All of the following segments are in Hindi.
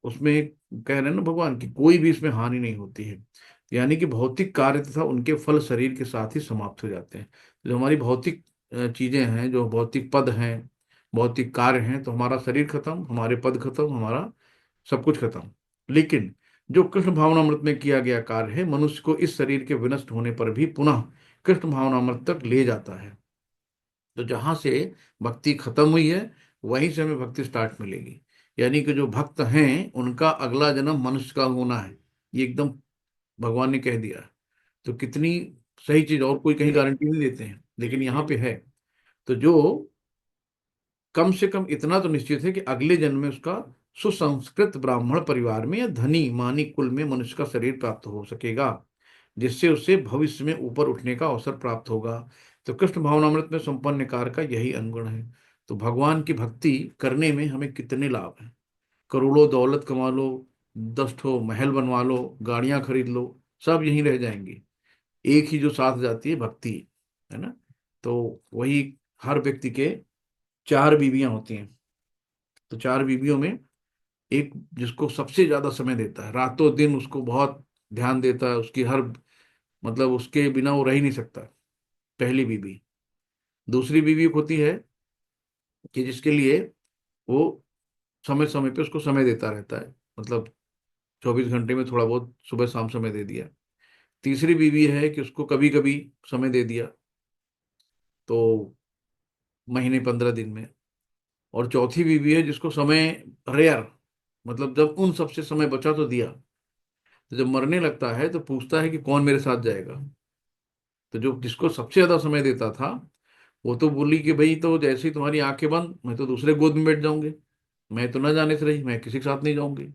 उसमें कह रहे हैं ना भगवान कि कोई भी इसमें हानि नहीं होती है। यानी कि भौतिक कार्य तथा उनके फल शरीर के साथ ही समाप्त हो जाते हैं। जो हमारी भौतिक चीजें हैं, जो भौतिक पद हैं, भौतिक कार्य हैं, तो हमारा शरीर खत्म, हमारे पद खत्म, हमारा सब कुछ खत्म। लेकिन जो कृष्ण भावनामृत में किया गया कार्य है, मनुष्य को इस शरीर के विनष्ट होने पर भी पुनः कृष्ण भावनामृत तक ले जाता है। तो जहां से भक्ति खत्म हुई है, वहीं से हमें भक्ति स्टार्ट मिलेगी। यानी कि जो भक्त हैं उनका अगला जन्म मनुष्य का होना है, ये एकदम भगवान ने कह दिया। तो कितनी सही चीज, और कोई कहीं गारंटी नहीं देते हैं, लेकिन यहाँ पे है। तो जो कम से कम इतना तो निश्चित है कि अगले जन्म में उसका सुसंस्कृत ब्राह्मण परिवार में या धनी मानी कुल में मनुष्य का शरीर प्राप्त हो सकेगा, जिससे उसे भविष्य में ऊपर उठने का अवसर प्राप्त होगा। तो कृष्ण भावनामृत में संपन्न कार का यही अनुगुण है। तो भगवान की भक्ति करने में हमें कितने लाभ हैं। करोड़ों दौलत कमा लो, 10 ठो महल बनवा लो, गाड़ियां खरीद लो, सब यहीं रह जाएंगी। एक ही जो साथ जाती है, भक्ति, है ना। तो वही, हर व्यक्ति के 4 बीवियां होती हैं। तो 4 बीवियों में एक जिसको सबसे ज्यादा समय देता है, रातों दिन उसको बहुत ध्यान देता है, उसकी हर, मतलब उसके बिना वो रह ही नहीं सकता, पहली बीवी। दूसरी बीवी एक होती है कि जिसके लिए वो समय समय पे उसको समय देता रहता है, मतलब 24 घंटे में थोड़ा बहुत सुबह शाम समय दे दिया। तीसरी बीवी है कि उसको कभी कभी समय दे दिया, तो महीने 15 दिन में। और चौथी बीवी है जिसको समय रेयर, मतलब जब उन सबसे समय बचा तो दिया, तो जब मरने लगता है तो पूछता है कि कौन मेरे साथ जाएगा। तो जो जिसको सबसे ज्यादा समय देता था, वो तो बोली कि भाई, तो जैसे ही तुम्हारी आंखें बंद, मैं तो दूसरे गोद में बैठ जाऊंगी, मैं तो न जाने से रही, मैं किसी के साथ नहीं जाऊंगी।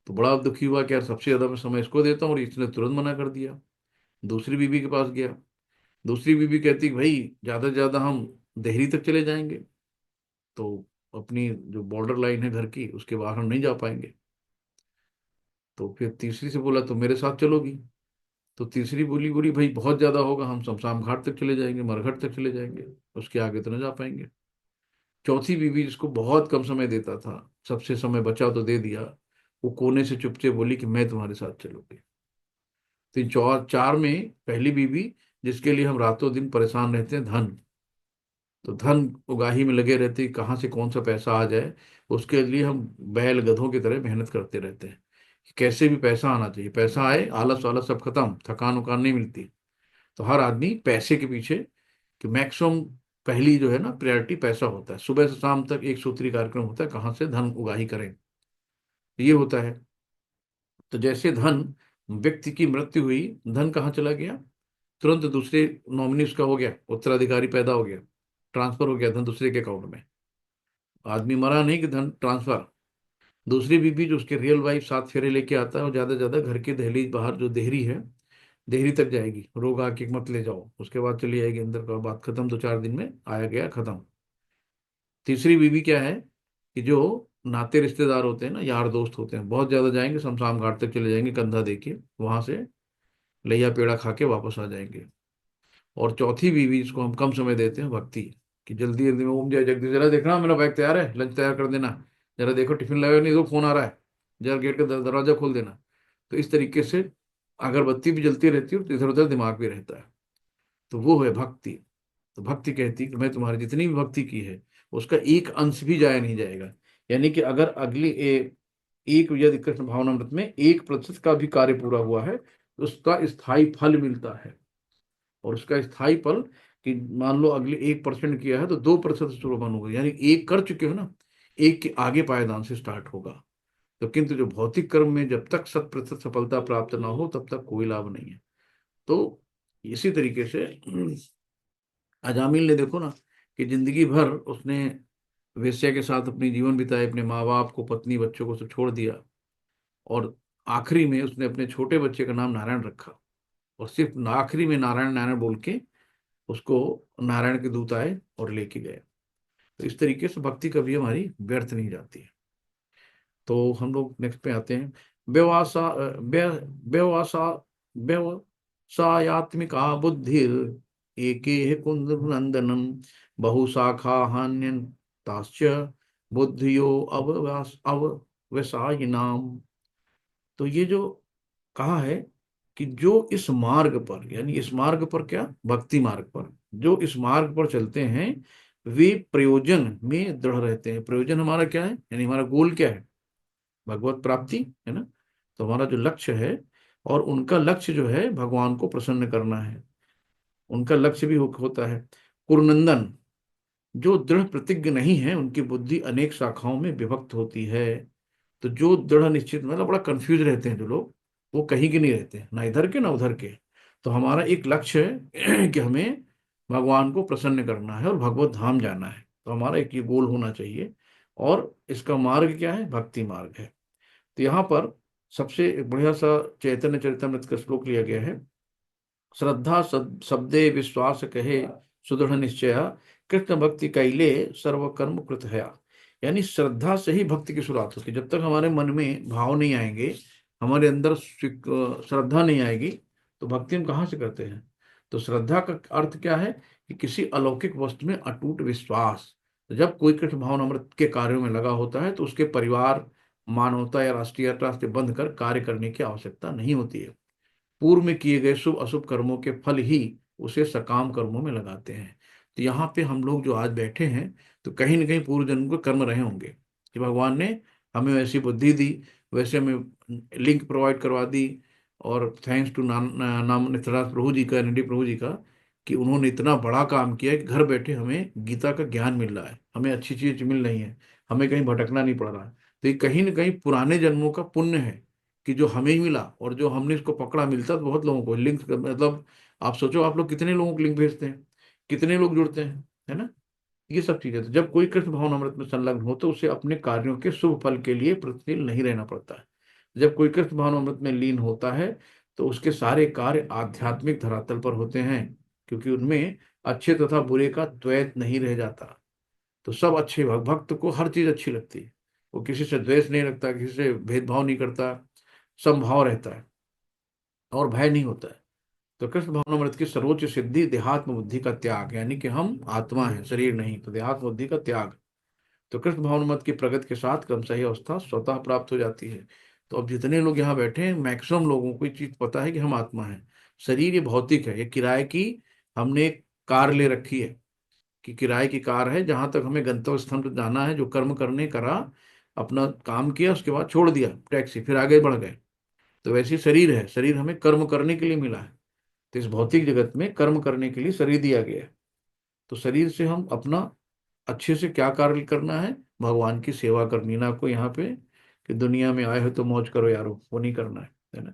तो बड़ा दुखी हुआ कि यार सबसे ज्यादा मैं समय इसको देता हूँ और इसने तुरंत मना कर दिया। दूसरी बीबी के पास गया। दूसरी बीबी कहती कि भाई, ज्यादा से ज्यादा हम देहरी तक चले जाएंगे, तो अपनी जो बॉर्डर लाइन है घर की, उसके बाहर हम नहीं जा पाएंगे। तो फिर तीसरी से बोला तो मेरे साथ चलोगी। तो तीसरी बोली बोली भाई बहुत ज्यादा होगा, हम शमशान घाट तक चले जाएंगे, मरघट तक चले जाएंगे, उसके आगे तो न जा पाएंगे। चौथी बीवी जिसको बहुत कम समय देता था, सबसे समय बचा तो दे दिया, वो कोने से चुपचाप बोली कि मैं तुम्हारे साथ चलूंगी। तो इन चार में पहली बीवी, जिसके लिए हम रातों दिन परेशान रहते हैं, धन। तो धन उगाही में लगे रहते हैं, कहाँ से कौन सा पैसा आ जाए, उसके लिए हम बैल गधों की तरह मेहनत करते रहते हैं कि कैसे भी पैसा आना चाहिए, पैसा आए, आलस वालस सब खत्म, थकान उकान नहीं मिलती। तो हर आदमी पैसे के पीछे, कि मैक्सिमम पहली जो है ना प्रायोरिटी पैसा होता है, सुबह से शाम तक एक सूत्री कार्यक्रम होता है, कहाँ से धन उगाही करें, ये होता है। तो जैसे धन, व्यक्ति की मृत्यु हुई, धन कहाँ चला गया, तुरंत दूसरे नॉमिनी उसका हो गया, उत्तराधिकारी पैदा हो गया, ट्रांसफर हो गया धन दूसरे के अकाउंट में। आदमी मरा नहीं कि धन ट्रांसफर। दूसरी बीबी जो उसके रियल वाइफ 7 फेरे लेके आता है, और ज्यादा से ज्यादा घर के दहलीज बाहर जो देहरी है, देहरी तक जाएगी, रोग आके मत ले जाओ, उसके बाद चली जाएगी अंदर का, बात खत्म, 2 4 दिन में आया गया खत्म। तीसरी बीवी क्या है कि जो नाते रिश्तेदार होते हैं ना, यार दोस्त होते हैं, बहुत ज्यादा जाएंगे, शमशान घाट तक चले जाएंगे, कंधा देके वहां से लैया पेड़ा खा के वापस आ जाएंगे। और चौथी बीवी जिसको हम कम समय देते हैं, भक्ति, कि जल्दी जल्दी में घूम जाए, जल्दी जरा देखना मेरा बैग तैयार है, लंच तैयार कर देना, जरा देखो टिफिन लाया नहीं तो फोन आ रहा है, जरा गेट का दरवाजा खोल देना। तो इस तरीके से अगरबत्ती भी जलती रहती है और इधर उधर दिमाग भी रहता है। तो वो है भक्ति। तो भक्ति कहती है कि मैं तुम्हारी जितनी भी भक्ति की है, उसका एक अंश भी जाया नहीं जाएगा। यानी कि अगर अगली एक यदि कृष्ण भावनामृत में 1% का भी कार्य पूरा हुआ है, तो उसका स्थायी फल मिलता है। और उसका स्थायी फल, कि मान लो अगले 1% किया है तो 2% शुरू होगा, यानी एक कर चुके हो ना, एक के आगे पायदान से स्टार्ट होगा। तो किंतु जो भौतिक कर्म में जब तक 100% सफलता प्राप्त ना हो, तब तक कोई लाभ नहीं है। तो इसी तरीके से अजामिल ने देखो ना, कि जिंदगी भर उसने वेश्या के साथ अपनी जीवन बिताए, अपने माँ बाप को, पत्नी बच्चों को सब छोड़ दिया, और आखिरी में उसने अपने छोटे बच्चे का नाम नारायण रखा, और सिर्फ आखिरी में नारायण नारायण बोल के उसको नारायण के दूत आए और लेके गए। तो इस तरीके से भक्ति कभी हमारी व्यर्थ नहीं जाती है। तो हम लोग नेक्स्ट पे आते हैं। व्यवसा व्यवसा व्यवसायात्मिका बुद्धि एके कुंद नंदनम बहुशाखा हान्यन ताश्च बुद्धियो अववास अव वैसा ही नाम। तो ये जो कहा है कि जो इस मार्ग पर, यानी इस मार्ग पर क्या, भक्ति मार्ग पर, जो इस मार्ग पर चलते हैं वे प्रयोजन में दृढ़ रहते हैं। प्रयोजन हमारा क्या है, यानी हमारा गोल क्या है, भगवत प्राप्ति है ना। तो हमारा जो लक्ष्य है, और उनका लक्ष्य जो है भगवान को प्रसन्न करना है, उनका लक्ष्य भी होता है। कुरुनंदन, जो दृढ़ प्रतिज्ञ नहीं है उनकी बुद्धि अनेक शाखाओं में विभक्त होती है। तो जो दृढ़ निश्चित, मतलब बड़ा कंफ्यूज रहते हैं जो लोग, वो कहीं के नहीं रहते, ना इधर के ना उधर के। तो हमारा एक लक्ष्य है कि हमें भगवान को प्रसन्न करना है और भगवत धाम जाना है। तो हमारा एक ये गोल होना चाहिए, और इसका मार्ग क्या है, भक्ति मार्ग है। तो यहाँ पर सबसे एक बढ़िया सा चैतन्य चरितमृत का श्लोक लिया गया है। श्रद्धा शब्दे विश्वास कहे सुदृढ़ निश्चय, कृष्ण भक्ति कैले सर्व कर्म कृत है। यानी श्रद्धा से ही भक्ति की शुरुआत होती है। जब तक हमारे मन में भाव नहीं आएंगे, हमारे अंदर श्रद्धा नहीं आएगी, तो भक्ति हम कहाँ से करते हैं। तो श्रद्धा का अर्थ क्या है कि किसी अलौकिक वस्तु में अटूट विश्वास। तो जब कोई कृष्ण भावनामृत के कार्यों में लगा होता है तो उसके परिवार, मानवता या राष्ट्रीयता से बंध कर कार्य करने की आवश्यकता नहीं होती है। पूर्व में किए गए शुभ अशुभ कर्मों के फल ही उसे सकाम कर्मों में लगाते हैं। तो यहाँ पे हम लोग जो आज बैठे हैं, तो कहीं ना कहीं पूर्व जन्म के कर्म रहे होंगे कि भगवान ने हमें वैसी बुद्धि दी, वैसे हमें लिंक प्रोवाइड करवा दी। और थैंक्स टू नाम नित्यानंद प्रभु जी का, एनडी प्रभु जी का, कि उन्होंने इतना बड़ा काम किया कि घर बैठे हमें गीता का ज्ञान मिल रहा है, हमें अच्छी चीज मिल रही है, हमें कहीं भटकना नहीं पड़ रहा है। तो ये कहीं ना कहीं पुराने जन्मों का पुण्य है कि जो हमें ही मिला, और जो हमने इसको पकड़ा, मिलता तो बहुत लोगों को लिंक, मतलब आप सोचो आप लोग कितने लोगों को लिंक भेजते हैं, कितने लोग जुड़ते हैं, है ना। ये सब चीजें, तो जब कोई कृष्ण भावनामृत में संलग्न हो तो उसे अपने कार्यों के शुभ फल के लिए प्रतिदिन नहीं रहना पड़ता है। जब कोई कृष्ण भावनामृत में लीन होता है तो उसके सारे कार्य आध्यात्मिक धरातल पर होते हैं, क्योंकि उनमें अच्छे तथा बुरे का द्वैत नहीं रह जाता। तो सब अच्छे, भक्त को हर चीज अच्छी लगती है, वो किसी से द्वेष नहीं रखता, किसी से भेदभाव नहीं करता, समभाव रहता है, और भय नहीं होता है। तो कृष्ण भावनामृत की सर्वोच्च सिद्धि देहात्म बुद्धि का त्याग, यानी कि हम आत्मा है, शरीर नहीं, तो देहात्म बुद्धि का त्याग। तो कृष्ण भावनामृत की प्रगति के साथ क्रम सही अवस्था स्वतः प्राप्त हो जाती है। तो अब जितने लोग यहाँ बैठे हैं, मैक्सिमम लोगों को ये चीज पता है कि हम आत्मा है। शरीर ये भौतिक है, ये किराए की हमने एक कार ले रखी है, कि किराए की कार है, जहां तक हमें गंतव्य स्थान पर जाना है, जो कर्म करने करा, अपना काम किया, उसके बाद छोड़ दिया टैक्सी, फिर आगे बढ़ गए। तो वैसे ही शरीर है, शरीर हमें कर्म करने के लिए मिला है। तो इस भौतिक जगत में कर्म करने के लिए शरीर दिया गया है। तो शरीर से हम अपना अच्छे से क्या कार्य करना है, भगवान की सेवा करनी, ना कोई यहाँ पे कि दुनिया में आए हो तो मौज करो यारो, वो नहीं करना है ना।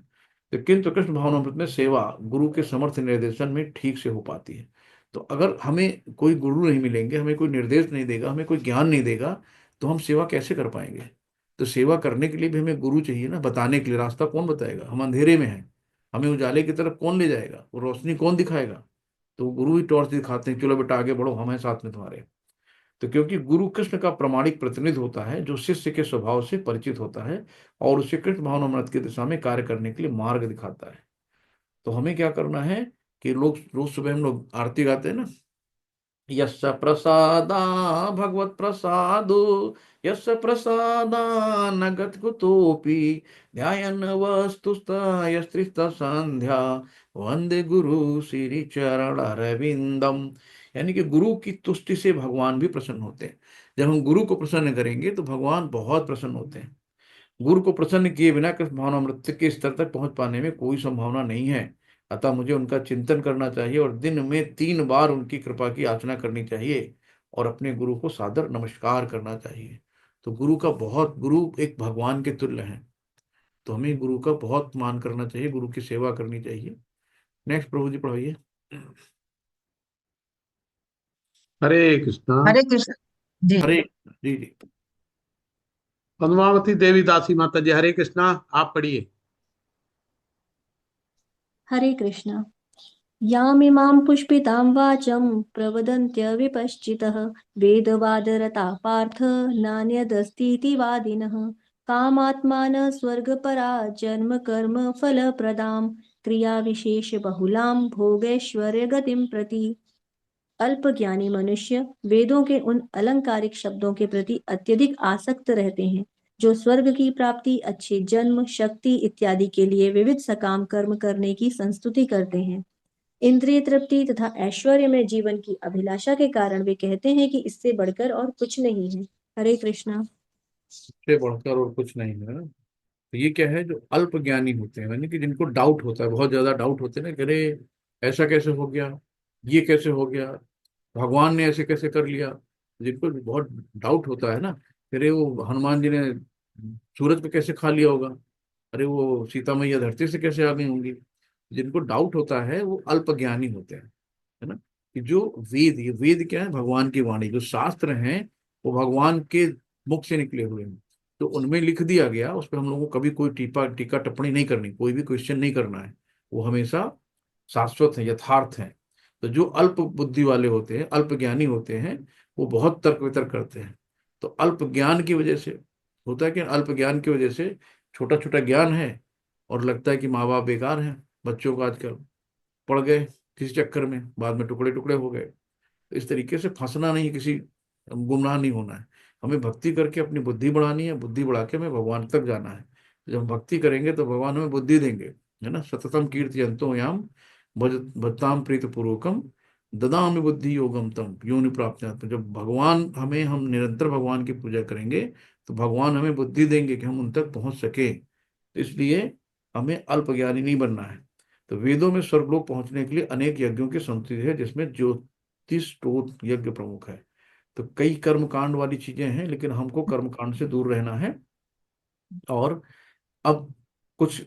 तो किंतु कृष्ण भावनामृत में सेवा गुरु के समर्थ निर्देशन में ठीक से हो पाती है। तो अगर हमें कोई गुरु नहीं मिलेंगे, हमें कोई निर्देश नहीं देगा, हमें कोई ज्ञान नहीं देगा, तो हम सेवा कैसे कर पाएंगे। तो सेवा करने के लिए भी हमें गुरु चाहिए ना, बताने के लिए। रास्ता कौन बताएगा, हम अंधेरे में हैं, हमें उजाले की तरफ कौन ले जाएगा, वो रोशनी कौन दिखाएगा। तो गुरु ही टॉर्च दिखाते हैं, चलो बेटा आगे बढ़ो, हम हैं साथ में तुम्हारे। तो क्योंकि गुरु कृष्ण का प्रमाणिक प्रतिनिधि होता है, जो शिष्य के स्वभाव से परिचित होता है और उसे कृष्ण भावनामृत की दिशा में कार्य करने के लिए मार्ग दिखाता है। तो हमें क्या करना है कि लोग रोज सुबह हम लोग आरती गाते हैं ना, यस्य प्रसादा भगवत प्रसादो, यस्य प्रसादा नगत कुतोपि, ध्यायन् वस्तुस्त यस्त्रिस्त संध्या, वंदे गुरु श्री चरण अरविंदम। यानी कि गुरु की तुष्टि से भगवान भी प्रसन्न होते हैं। जब हम गुरु को प्रसन्न करेंगे तो भगवान बहुत प्रसन्न होते हैं। गुरु को प्रसन्न किए बिना कृष्ण भावनामृत के स्तर तक पहुंच पाने में कोई संभावना नहीं है। अतः मुझे उनका चिंतन करना चाहिए और दिन में 3 बार उनकी कृपा की याचना करनी चाहिए, और अपने गुरु को सादर नमस्कार करना चाहिए। तो गुरु का बहुत, गुरु एक भगवान के तुल्य हैं। तो हमें गुरु का बहुत मान करना चाहिए, गुरु की सेवा करनी चाहिए। नेक्स्ट प्रभु जी पढ़ाइए। हरे कृष्णा। हरे कृष्ण जी। हरे, जी जी। पद्मावती देवी दासी माता जी, हरे कृष्णा। आप पढ़िए। हरे कृष्ण। यामिमां पुष्पितां वाचं प्रवदन्त्यविपश्चितः वेदवादरता पार्थ नान्यदस्तीति वादिनः कामात्मानः स्वर्गपरा जन्म कर्म फलप्रदां क्रियाविशेषबहुलां भोगैश्वर्यगतिं प्रति। अल्पज्ञानी मनुष्य वेदों के उन अलंकारिक शब्दों के प्रति अत्यधिक आसक्त रहते हैं जो स्वर्ग की प्राप्ति, अच्छे जन्म, शक्ति इत्यादि के लिए विविध सकाम कर्म करने की संस्तुति करते हैं। इंद्रिय तृप्ति तथा ऐश्वर्य में जीवन की अभिलाषा के कारण वे कहते हैं कि इससे बढ़कर और कुछ नहीं है। हरे कृष्णा। से बढ़कर और कुछ नहीं है ना। तो ये क्या है, जो अल्प ज्ञानी होते हैं, यानी कि जिनको डाउट होता है, बहुत ज्यादा डाउट होते हैं ना कि अरे ऐसा कैसे हो गया, ये कैसे हो गया, भगवान ने ऐसे कैसे कर लिया। जिनको बहुत डाउट होता है ना कि अरे वो हनुमान जी ने सूरज को कैसे खा लिया होगा, अरे वो सीता मैया धरती से कैसे आ गई होंगी। जिनको डाउट होता है वो अल्प ज्ञानी होते हैं, है ना। कि जो वेद, ये वेद क्या है, भगवान की वाणी, जो शास्त्र हैं वो भगवान के मुख से निकले हुए हैं। तो उनमें लिख दिया गया, उस पर हम लोगों को कभी कोई टीपा टीका टिप्पणी नहीं करनी, कोई भी क्वेश्चन नहीं करना है। वो हमेशा शाश्वत है, यथार्थ है। तो जो अल्प बुद्धि वाले होते हैं, अल्प ज्ञानी होते हैं, वो बहुत तर्क वितर्क करते हैं। तो अल्प ज्ञान की वजह से होता है कि अल्प ज्ञान की वजह से छोटा छोटा ज्ञान है और लगता है कि माँ बाप बेकार हैं, बच्चों को आजकल पड़ गए किसी चक्कर में, बाद में टुकड़े टुकड़े हो गए। तो इस तरीके से फंसना नहीं, किसी गुमराह नहीं होना है। हमें भक्ति करके अपनी बुद्धि बढ़ानी है, बुद्धि बढ़ा के हमें भगवान तक जाना है। जब हम भक्ति करेंगे तो भगवान हमें बुद्धि देंगे, है ना। सततम कीर्तयन्तो याम भज भजताम प्रीत पूर्वकम ददामि बुद्धि योगम तम योनि प्राप्त। जब भगवान हमें, हम निरंतर भगवान की पूजा करेंगे तो भगवान हमें बुद्धि देंगे कि हम उन तक पहुंच सके। तो इसलिए हमें अल्पज्ञानी नहीं बनना है। तो वेदों में स्वर्गलोक पहुंचने के लिए अनेक यज्ञों की संस्कृति है, जिसमें ज्योतिष स्रोत यज्ञ प्रमुख है। तो कई कर्म कांड वाली चीजें हैं, लेकिन हमको कर्म कांड से दूर रहना है। और अब कुछ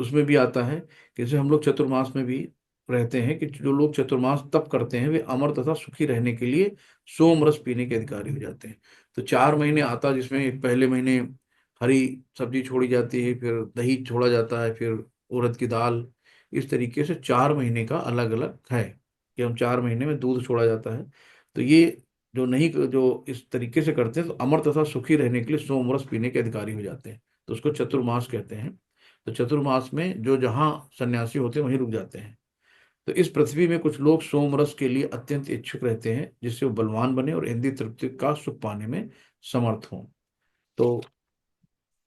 उसमें भी आता है, जैसे हम लोग चतुर्मास में भी रहते हैं कि जो लोग चतुर्मास तप करते हैं वे अमर तथा सुखी रहने के लिए सोम रस पीने के अधिकारी हो जाते हैं। तो 4 महीने आता है, जिसमें एक पहले महीने हरी सब्जी छोड़ी जाती है, फिर दही छोड़ा जाता है, फिर उड़द की दाल। इस तरीके से 4 महीने का अलग अलग है कि हम 4 महीने में दूध छोड़ा जाता है। तो ये जो नहीं, जो इस तरीके से करते हैं तो अमर तथा सुखी रहने के लिए सोम रस पीने के अधिकारी हो जाते हैं। तो उसको चतुर्मास कहते हैं। तो चतुर्मास में जो जहाँ सन्यासी होते हैं वहीं रुक जाते हैं। तो इस पृथ्वी में कुछ लोग सोमरस के लिए अत्यंत इच्छुक रहते हैं, जिससे वो बलवान बने और इंद्रिय तृप्ति का सुख पाने में समर्थ हों। तो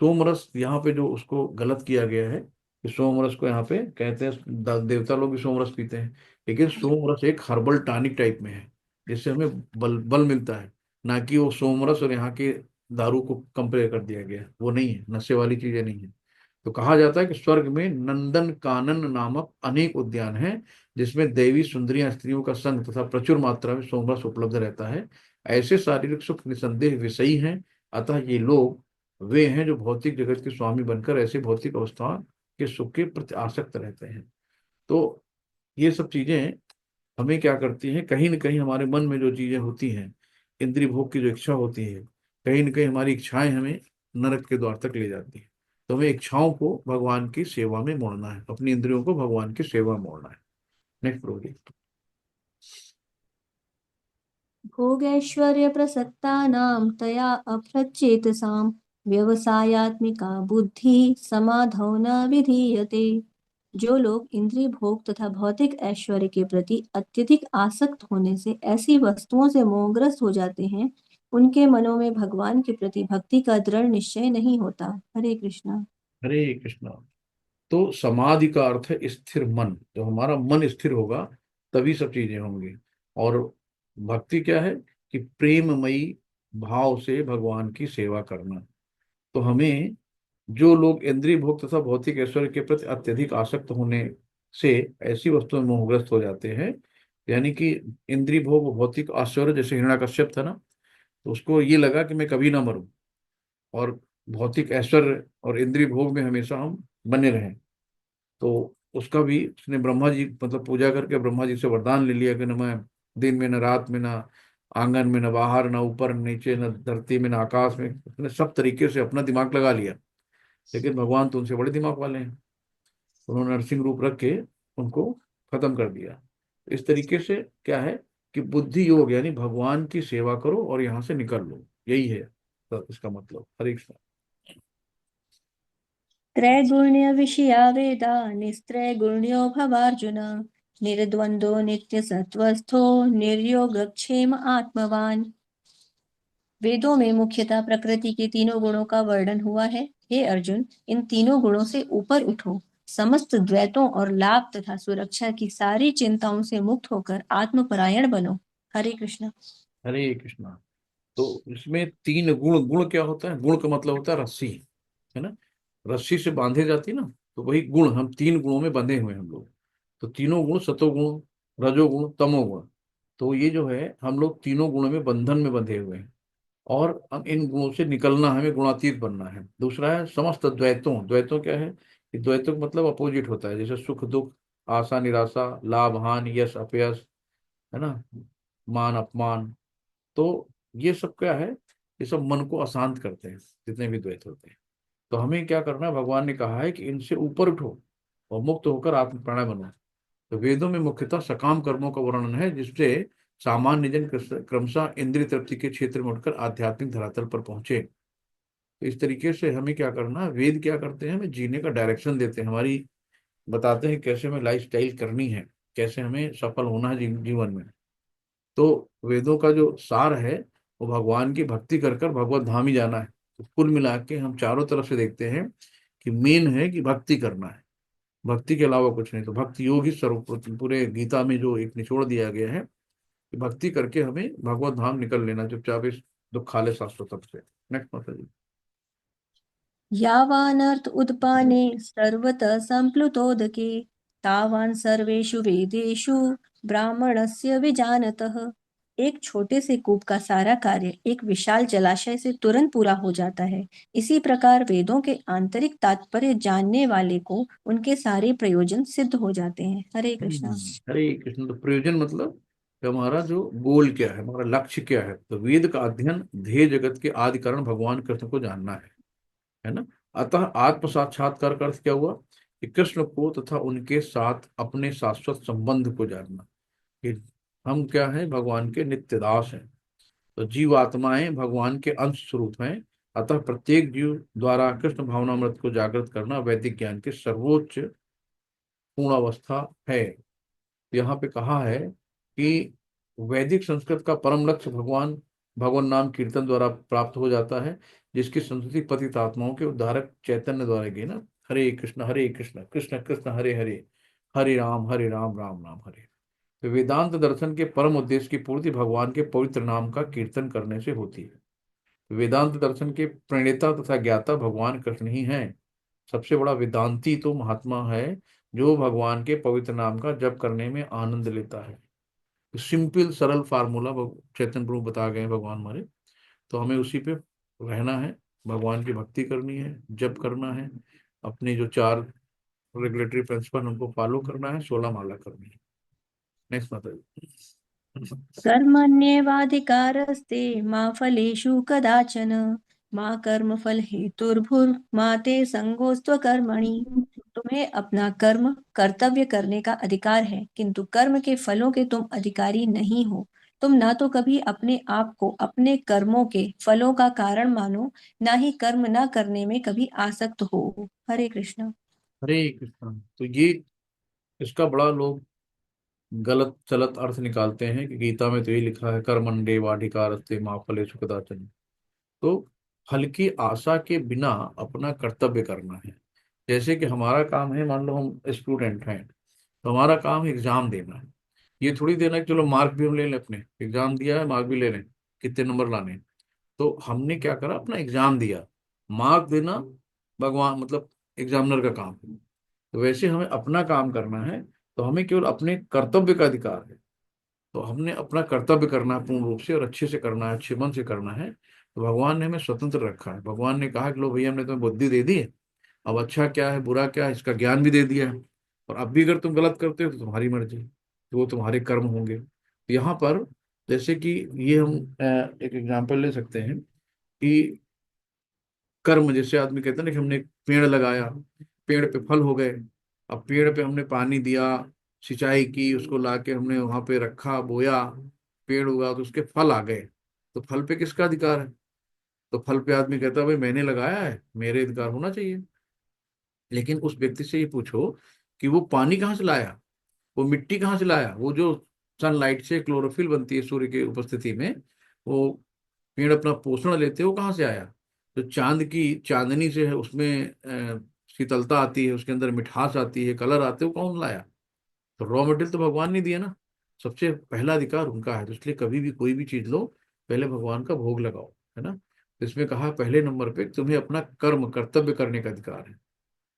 सोमरस यहाँ पे जो उसको गलत किया गया है कि सोमरस को यहाँ पे कहते हैं, देवता लोग भी सोमरस पीते हैं, लेकिन सोमरस एक हर्बल टॉनिक टाइप में है, जिससे हमें बल बल मिलता है। ना कि वो सोमरस और यहाँ के दारू को कंपेयर कर दिया गया है, वो नहीं है, नशे वाली चीजें नहीं है। तो कहा जाता है कि स्वर्ग में नंदन कानन नामक अनेक उद्यान हैं, जिसमें देवी सुंदरियां स्त्रियों का संग तथा प्रचुर मात्रा में सोमरस उपलब्ध रहता है। ऐसे शारीरिक सुख निसंदेह विषयी हैं। अतः ये लोग वे हैं जो भौतिक जगत के स्वामी बनकर ऐसे भौतिक अवस्था के सुख के प्रति आसक्त रहते हैं। तो ये सब चीजें हमें क्या करती हैं, कहीं ना कहीं हमारे मन में जो चीजें होती हैं, इंद्रिय भोग की जो इच्छा होती है, कहीं ना कहीं हमारी इच्छाएं हमें नरक के द्वार तक ले जाती हैं। तो हमें इच्छाओं को भगवान की सेवा में मोड़ना है, अपनी इंद्रियों को भगवान की सेवा में मोड़ना है। Next project. भोगैश्वर्य प्रसक्तानां तया अप्रचेतसां व्यवसायात्मिका बुद्धि समाधौ न विधीयते। जो लोग इंद्रिय भोग तथा भौतिक ऐश्वर्य के प्रति अत्यधिक आसक्त होने से ऐसी वस्तुओं से मोहग्रस्त हो जाते हैं, उनके मनों में भगवान के प्रति भक्ति का दृढ़ निश्चय नहीं होता। हरे कृष्णा। हरे कृष्णा। तो समाधि का अर्थ है स्थिर मन। जब हमारा मन स्थिर होगा तभी सब चीजें होंगी। और भक्ति क्या है कि प्रेममयी भाव से भगवान की सेवा करना। तो हमें, जो लोग इंद्रिय भोग तथा भौतिक ऐश्वर्य के प्रति अत्यधिक आसक्त होने से ऐसी वस्तुओं में मोहग्रस्त हो जाते हैं, यानी कि इंद्रिय भोग और भौतिक ऐश्वर्य, जैसे हिरण्यकश्यप था ना, तो उसको ये लगा कि मैं कभी ना मरूं, और भौतिक ऐश्वर्य और इंद्रिय भोग में हमेशा हम बने रहें। तो उसका भी उसने ब्रह्मा जी, मतलब पूजा करके ब्रह्मा जी से वरदान ले लिया कि न मैं दिन में न रात में, न आंगन में न बाहर, न ऊपर न नीचे, न धरती में न आकाश में, उसने सब तरीके से अपना दिमाग लगा लिया। लेकिन भगवान तो उनसे बड़े दिमाग वाले हैं, उन्होंने नरसिंह रूप रख के उनको खत्म कर दिया। इस तरीके से क्या है कि बुद्धि योग, यानी भगवान की सेवा करो और यहाँ से निकल लो, यही है तो इसका मतलब। हरे कृष्ण। त्रैगुण्य विषया वेदा निस्त्रैगुण्यो भवार्जुन निर्द्वन्द्वो नित्यसत्त्वस्थो निर्योगक्षेम आत्मवान्। वेदों में मुख्यतः प्रकृति के तीनों गुणों का वर्णन हुआ है। हे अर्जुन, इन तीनों गुणों से ऊपर उठो, समस्त द्वैतों और लाभ तथा सुरक्षा की सारी चिंताओं से मुक्त होकर आत्मपरायण बनो। हरे कृष्ण। हरे कृष्णा। तो इसमें तीन गुण, गुण क्या होता है? गुण का मतलब होता है रस्सी, है ना। रस्सी से बांधे जाती है ना, तो वही गुण, हम तीन गुणों में बंधे हुए हैं हम लोग। तो तीनों गुण, सतोगुण, रजोगुण, तमोगुण, तो ये जो है हम लोग तीनों गुणों में बंधन में बंधे हुए हैं। और अब इन गुणों से निकलना, हमें गुणातीत बनना है। दूसरा है समस्त द्वैतों। द्वैतों क्या है? कि द्वैतों का मतलब अपोजिट होता है, जैसे सुख दुख, आशा निराशा, लाभ हानि, यश अपयश, है ना, मान अपमान। तो ये सब क्या है? ये सब मन को अशांत करते हैं, जितने भी द्वैत होते हैं। तो हमें क्या करना है? भगवान ने कहा है कि इनसे ऊपर उठो और मुक्त होकर आत्म प्रणय बनो। तो वेदों में मुख्यतः सकाम कर्मों का वर्णन है, जिससे सामान्य जन क्रमशः इंद्रिय तृप्ति के क्षेत्र में उठकर आध्यात्मिक धरातल पर पहुंचे। तो इस तरीके से हमें क्या करना है? वेद क्या करते हैं? हमें जीने का डायरेक्शन देते हैं, हमारी बताते हैं कैसे हमें लाइफ स्टाइल करनी है, कैसे हमें सफल होना है जीवन में। तो वेदों का जो सार है, वो भगवान की भक्ति कर कर भगवत धाम ही जाना है। तो कुल मिला के हम चारों तरफ से देखते हैं कि मेन है कि भक्ति करना है, भक्ति के अलावा कुछ नहीं। तो भक्ति योग ही सर्वप्रथम पूरे गीता में जो एक निचोड़ दिया गया है कि भक्ति करके हमें भगवत धाम निकल लेना चुपचाप इस दुखाले शाश्वत तप से। नेक्स्ट माता जी। यावानर्थ उद्पाने सर्वतः सम्प्लुतोदके तावान् सर्वेषु वेदेषु ब्राह्मणस्य विजानतः। एक छोटे से कूप का सारा कार्य एक विशाल जलाशय से तुरंत पूरा हो जाता है। इसी प्रकार वेदों के आंतरिक तात्पर्य जानने वाले को उनके सारे प्रयोजन सिद्ध हो जाते हैं। हरे कृष्णा। हरे कृष्ण। तो प्रयोजन मतलब कि हमारा जो गोल क्या है, हमारा लक्ष्य क्या है? तो वेद का अध्ययन ध्येय जगत के आदि कारण भगवान कृष्ण को जानना है ना। अतः आत्म साक्षात्कार का अर्थ क्या हुआ? कि कृष्ण को तथा उनके साथ अपने शाश्वत संबंध को जानना, कि हम क्या है? भगवान के नित्य दास हैं। तो जीवात्माएं भगवान के अंश स्वरूप हैं। अतः प्रत्येक जीव द्वारा कृष्ण भावनामृत को जागृत करना वैदिक ज्ञान की सर्वोच्च पूर्ण अवस्था है। यहाँ पे कहा है कि वैदिक संस्कृत का परम लक्ष्य भगवान नाम कीर्तन द्वारा प्राप्त हो जाता है, जिसकी संस्कृति पतित आत्माओं के उद्धारक चैतन्य द्वारा की ना। हरे कृष्ण कृष्ण कृष्ण हरे हरे, हरे राम राम राम हरे। तो वेदांत दर्शन के परम उद्देश्य की पूर्ति भगवान के पवित्र नाम का कीर्तन करने से होती है। वेदांत दर्शन के प्रणेता तथा ज्ञाता भगवान कृष्ण ही हैं। सबसे बड़ा वेदांती तो महात्मा है जो भगवान के पवित्र नाम का जप करने में आनंद लेता है। सिंपल सरल फार्मूला चैतन्य प्रभु बता गए हैं भगवान हमारे। तो हमें उसी पे रहना है, भगवान की भक्ति करनी है, जप करना है, अपने जो चार रेगुलेटरी प्रिंसिपल उनको फॉलो करना है, 16 माला करनी है। नेक्स्ट माता जी। कर्मण्येवाधिकारस्ते मा फलेषु कदाचन मा कर्मफल हेतुर्भुर्मा ते संगोऽस्त्वकर्मणि। तुम्हें अपना कर्म कर्तव्य करने का अधिकार है, किंतु कर्म के फलों के तुम अधिकारी नहीं हो। तुम ना तो कभी अपने आप को अपने कर्मों के फलों का कारण मानो, ना ही कर्म ना करने में कभी आसक्त हो। हरे कृष्ण। हरे कृष्ण। तो ये इसका बड़ा लोग गलत चलत अर्थ निकालते हैं कि गीता में तो ये लिखा है कर्मण्डे वाधिकारस्ते माँ फलेषु कदाचन। तो फल की आशा के बिना अपना कर्तव्य करना है। जैसे कि हमारा काम है, मान लो हम स्टूडेंट हैं, तो हमारा काम एग्जाम देना है। ये थोड़ी देना है कि चलो मार्क भी हम ले लें, अपने एग्जाम दिया है मार्क भी ले लें, कितने नंबर लाने हैं। तो हमने क्या करा? अपना एग्जाम दिया, मार्क देना भगवान मतलब एग्जामिनर का काम है। तो वैसे हमें अपना काम करना है, तो हमें केवल अपने कर्तव्य का अधिकार है। तो हमने अपना कर्तव्य करना है पूर्ण रूप से और अच्छे से करना है, अच्छे मन से करना है। तो भगवान ने हमें स्वतंत्र रखा है। भगवान ने कहा कि लो भैया, हमने तुम्हें बुद्धि दे दी है, अब अच्छा क्या है बुरा क्या है इसका ज्ञान भी दे दिया है। और अब भी अगर तुम गलत करते हो तो तुम्हारी मर्जी, तो वो तुम्हारे कर्म होंगे। तो यहाँ पर जैसे कि ये हम एक एग्जाम्पल ले सकते हैं कि कर्म, जैसे आदमी कहते हैं ना कि हमने एक पेड़ लगाया, पेड़ पे फल हो गए। अब पेड़ पे हमने पानी दिया, सिंचाई की, उसको लाके हमने वहां पे रखा, बोया, पेड़ उगा तो उसके फल आ गए। तो फल पे किसका अधिकार है? तो फल पे आदमी कहता है भाई मैंने लगाया है, मेरे अधिकार होना चाहिए। लेकिन उस व्यक्ति से ये पूछो कि वो पानी कहाँ से लाया, वो मिट्टी कहाँ से लाया, वो जो सनलाइट से क्लोरोफिल बनती है सूर्य की उपस्थिति में, वो पेड़ अपना पोषण लेते हैं वो कहाँ से आया? जो चांद की चांदनी से है, उसमें शीतलता आती है, उसके अंदर मिठास आती है, कलर आते हैं, वो कौन लाया? तो रॉ मटेरियल तो भगवान ने दिया ना। सबसे पहला अधिकार उनका है। तो इसलिए कभी भी कोई भी चीज लो, पहले भगवान का भोग लगाओ, है ना। तो इसमें कहा पहले नंबर पे तुम्हें अपना कर्म कर्तव्य करने का अधिकार है।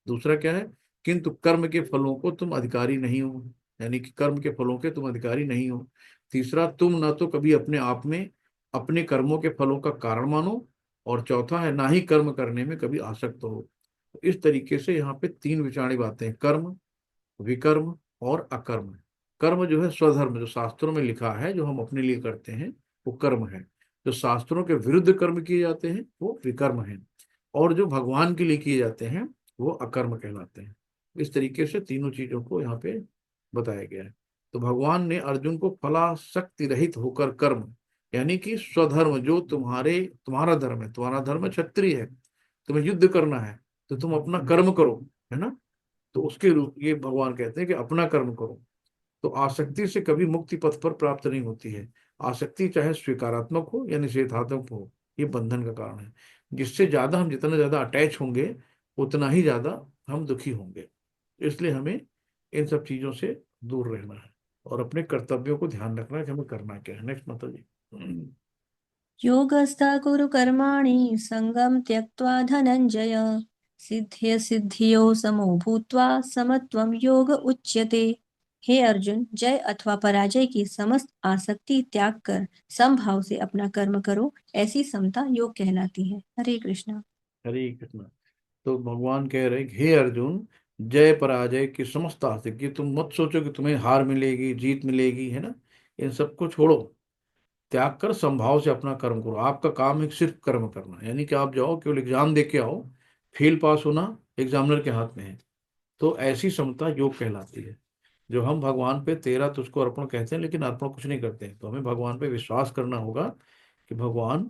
दूसरा क्या है? किंतु कर्म के फलों को तुम अधिकारी नहीं हो, यानी कि कर्म के फलों के तुम अधिकारी नहीं हो। तीसरा, तुम ना तो कभी अपने आप में अपने कर्मों के फलों का कारण मानो, और चौथा है ना ही कर्म करने में कभी आसक्त हो। तो इस तरीके से यहाँ पे तीन विचारणी बातें हैं: कर्म, विकर्म और अकर्म। कर्म जो है स्वधर्म, जो शास्त्रों में लिखा है, जो हम अपने लिए करते हैं, वो कर्म है। जो शास्त्रों के विरुद्ध कर्म किए जाते हैं वो विकर्म है। और जो भगवान के लिए किए जाते हैं वो अकर्म कहलाते हैं। इस तरीके से तीनों चीजों को यहाँ पे बताया गया है। तो भगवान ने अर्जुन को फलासक्ति रहित होकर कर्म, यानी कि स्वधर्म, जो तुम्हारा धर्म है, तुम्हारा धर्म है क्षत्रिय है, तुम्हें युद्ध करना है, तो तुम अपना कर्म करो, है ना। तो उसके रूप ये भगवान कहते हैं कि अपना कर्म करो। तो आसक्ति से कभी मुक्ति पथ पर प्राप्त नहीं होती है। आसक्ति चाहे स्वीकारात्मक हो या निषेधात्मक हो, ये बंधन का कारण है। जितना ज्यादा अटैच होंगे, उतना ही ज्यादा हम दुखी होंगे। इसलिए हमें इन सब चीजों से दूर रहना है और अपने कर्तव्यों को ध्यान रखना है कि हमें करना क्या है। नेक्स्ट माता जी। योगस्थ कुरु कर्माणि संगम त्यक्त्वा धनंजय सिद्ध्य सिद्धियो समो भूत्वा समत्वम योग उच्यते। हे अर्जुन, जय अथवा पराजय की समस्त आसक्ति त्याग कर समभाव से अपना कर्म करो, ऐसी समता योग कहलाती है। हरे कृष्णा। हरे कृष्ण। तो भगवान कह रहे हैं कि हे अर्जुन, जय पराजय की समस्त आसक्ति, तुम मत सोचो कि तुम्हें हार मिलेगी, जीत मिलेगी, है ना। इन सबको छोड़ो, त्याग कर संभाव से अपना कर्म करो। आपका काम है सिर्फ कर्म करना, यानी कि आप जाओ केवल एग्जाम दे के आओ। फेल पास होना एग्जामिनर के हाथ में है। तो ऐसी समता योग कहलाती है। जो हम भगवान पे तेरा तुझको अर्पण कहते हैं, लेकिन अर्पण कुछ नहीं करते हैं। तो हमें भगवान पे विश्वास करना होगा कि भगवान